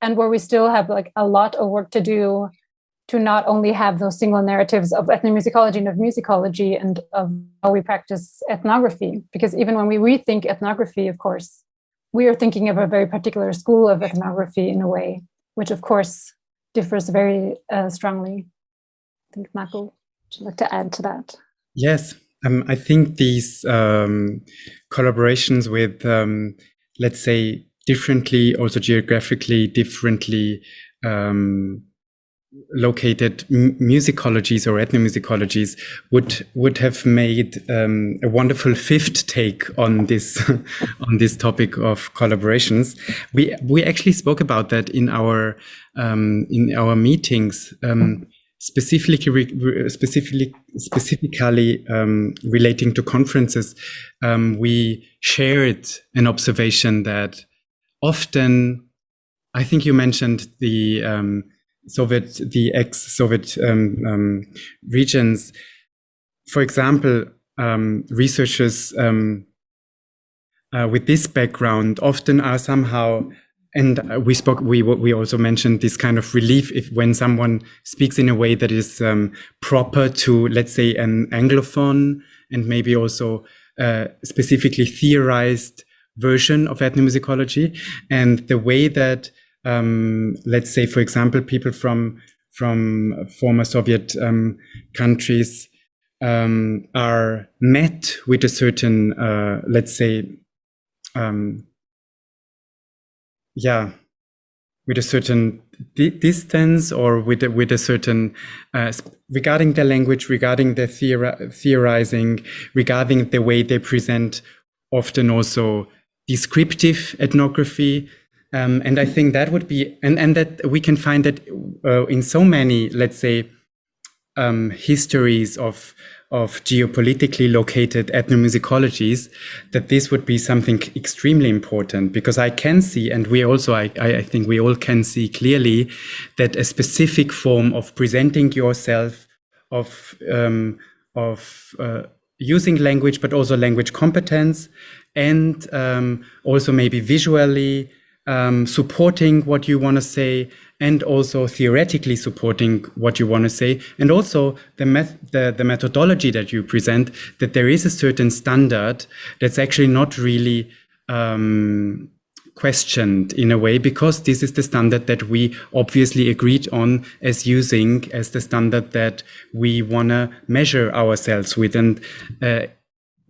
A: and where we still have like a lot of work to do to not only have those single narratives of ethnomusicology and of musicology and of how we practice ethnography, because even when we rethink ethnography, of course, we are thinking of a very particular school of ethnography in a way, which of course differs very strongly. I think Marko, would you like to add to that?
D: Yes. I think these collaborations with, let's say, differently, also geographically differently located musicologies or ethnomusicologies would have made a wonderful fifth take on this on this topic of collaborations. We actually spoke about that in our meetings. Specifically relating to conferences, we shared an observation that often, I think you mentioned the ex-Soviet regions. For example, researchers with this background often are somehow. And we also mentioned this kind of relief when someone speaks in a way that is proper to, let's say, an Anglophone, and maybe also specifically theorized version of ethnomusicology, and the way that, let's say, for example, people from former Soviet countries are met with a certain, let's say, with a certain distance, or with a certain regarding the language, regarding the theorizing, regarding the way they present, often also descriptive ethnography. And I think that would be, and that we can find that in so many, let's say, histories of geopolitically located ethnomusicologies, that this would be something extremely important, because I can see, and we also, I think we all can see clearly, that a specific form of presenting yourself, of using language, but also language competence, and also maybe visually supporting what you want to say, and also theoretically supporting what you want to say, and also the methodology that you present, that there is a certain standard that's actually not really questioned in a way, because this is the standard that we obviously agreed on as using as the standard that we want to measure ourselves with. And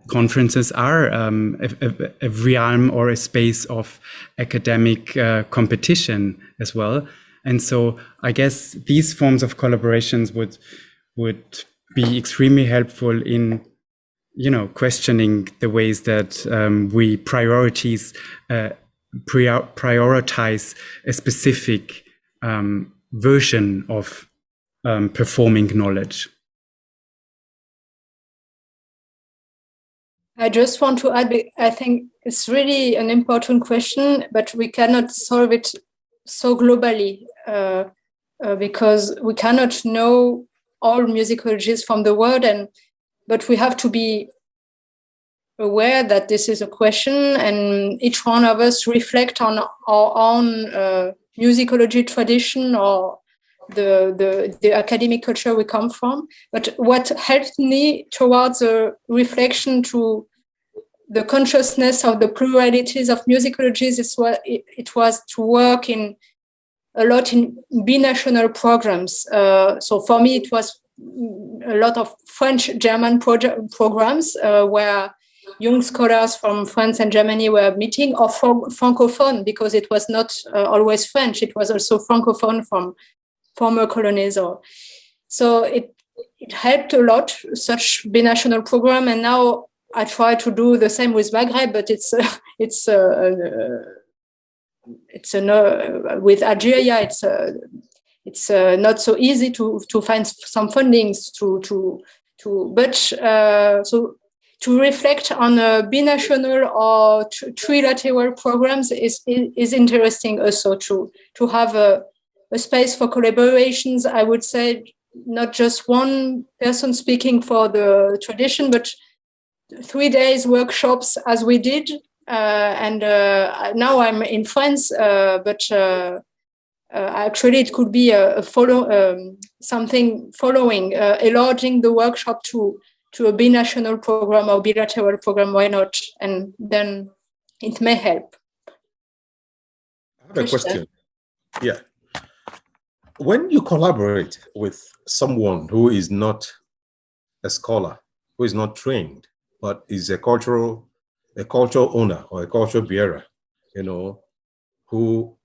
D: conferences are a realm or a space of academic competition as well. And so I guess these forms of collaborations would be extremely helpful in, questioning the ways that we prioritize a specific version of performing knowledge.
B: I just want to add, I think it's really an important question, but we cannot solve it so globally because we cannot know all musicologies from the world, but we have to be aware that this is a question, and each one of us reflect on our own musicology tradition or the academic culture we come from. But what helped me towards a reflection to the consciousness of the pluralities of musicologies is what it was to work a lot in binational programs. So for me, it was a lot of French-German programs where young scholars from France and Germany were meeting, or francophone, because it was not always French, it was also francophone from former colonizer. So it helped a lot, such binational program, and now I try to do the same with Maghreb, but with Algeria, it's not so easy to find some fundings to reflect on binational or trilateral programs is interesting also to have a space for collaborations. I would say not just one person speaking for the tradition, but 3 days workshops as we did. And now I'm in France, but actually it could be something following, enlarging the workshop to a binational program or bilateral program. Why not? And then it may help.
F: I have a question. Yeah. When you collaborate with someone who is not a scholar, who is not trained, but is a cultural owner or a cultural bearer, who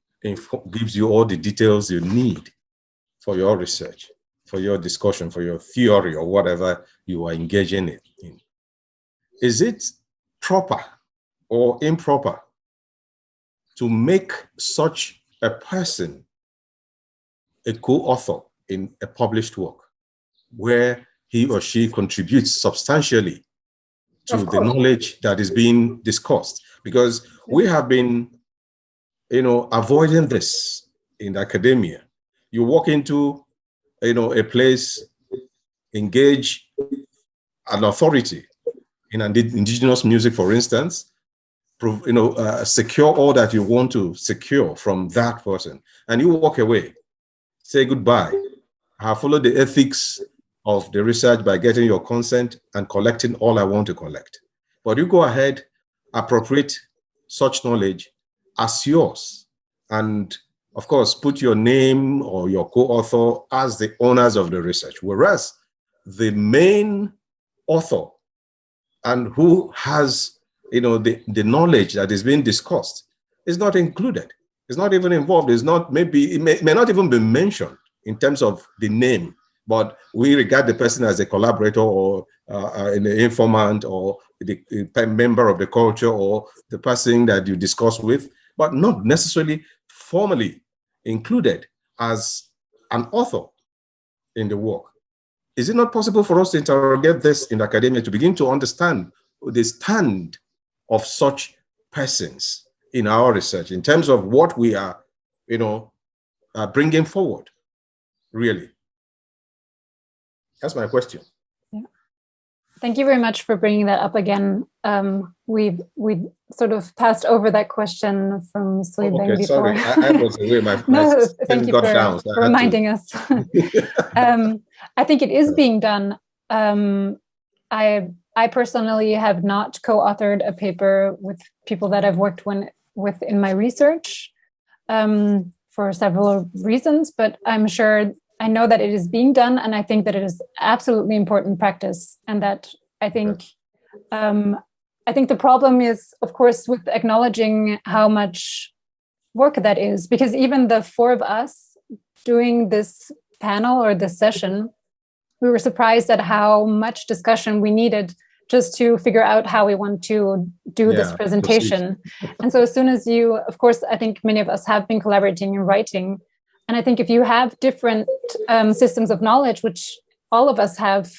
F: gives you all the details you need for your research, for your discussion, for your theory, or whatever you are engaging in. Is it proper or improper to make such a person a co-author in a published work where he or she contributes substantially to the knowledge that is being discussed? Because we have been, avoiding this in academia. You walk into, a place, engage an authority in indigenous music, for instance, secure all that you want to secure from that person, and you walk away, say goodbye. I have followed the ethics of the research by getting your consent and collecting all I want to collect. But you go ahead, appropriate such knowledge as yours. And of course, put your name or your co-author as the owners of the research, whereas the main author and who has, the knowledge that is being discussed is not included. It's not even involved. It's not, maybe, it may not even be mentioned in terms of the name, but we regard the person as a collaborator or an informant or the member of the culture or the person that you discuss with, but not necessarily formally included as an author in the work. Is it not possible for us to interrogate this in academia to begin to understand the stand of such persons in our research in terms of what we are, bringing forward, really? That's my question.
A: Yeah. Thank you very much for bringing that up again. We sort of passed over that question from Sleebang before.
F: Sorry, I was away.
A: No, thank you for reminding us. I think it is being done. I personally have not co-authored a paper with people that I've worked with in my research for several reasons, but I know that it is being done, and I think that it is absolutely important practice, and that I think the problem is, of course, with acknowledging how much work that is, because even the four of us doing this panel or this session, we were surprised at how much discussion we needed just to figure out how we want to do this presentation. And so as soon as of course, I think many of us have been collaborating and writing. And I think if you have different systems of knowledge, which all of us have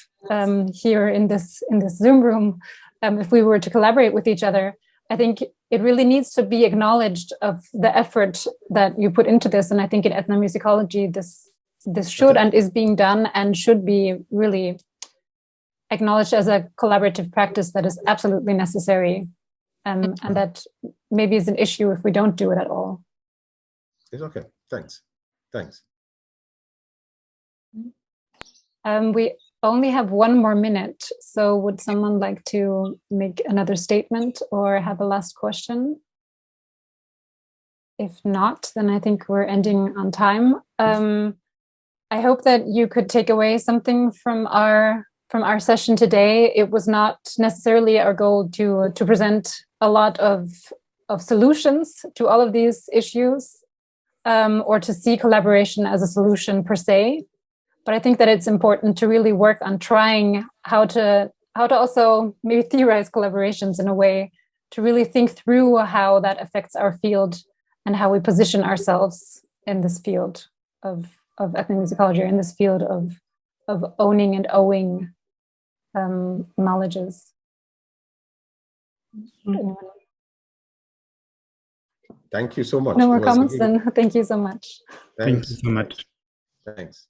A: here in this Zoom room, if we were to collaborate with each other, I think it really needs to be acknowledged of the effort that you put into this. And I think in ethnomusicology, this should and is being done and should be really acknowledged as a collaborative practice that is absolutely necessary, and that maybe is an issue if we don't do it at all.
F: It's okay. Thanks.
A: We only have 1 more minute, so would someone like to make another statement or have a last question? If not, then I think we're ending on time. I hope that you could take away something from our session today. It was not necessarily our goal to present a lot of solutions to all of these issues, or to see collaboration as a solution per se. But I think that it's important to really work on trying how to also maybe theorize collaborations in a way to really think through how that affects our field and how we position ourselves in this field of ethnomusicology, or in this field of owning and owing knowledges.
F: Thank you so much.
A: No more comments then. Thank you so much.
F: Thanks.
D: Thank you so much.
F: Thanks.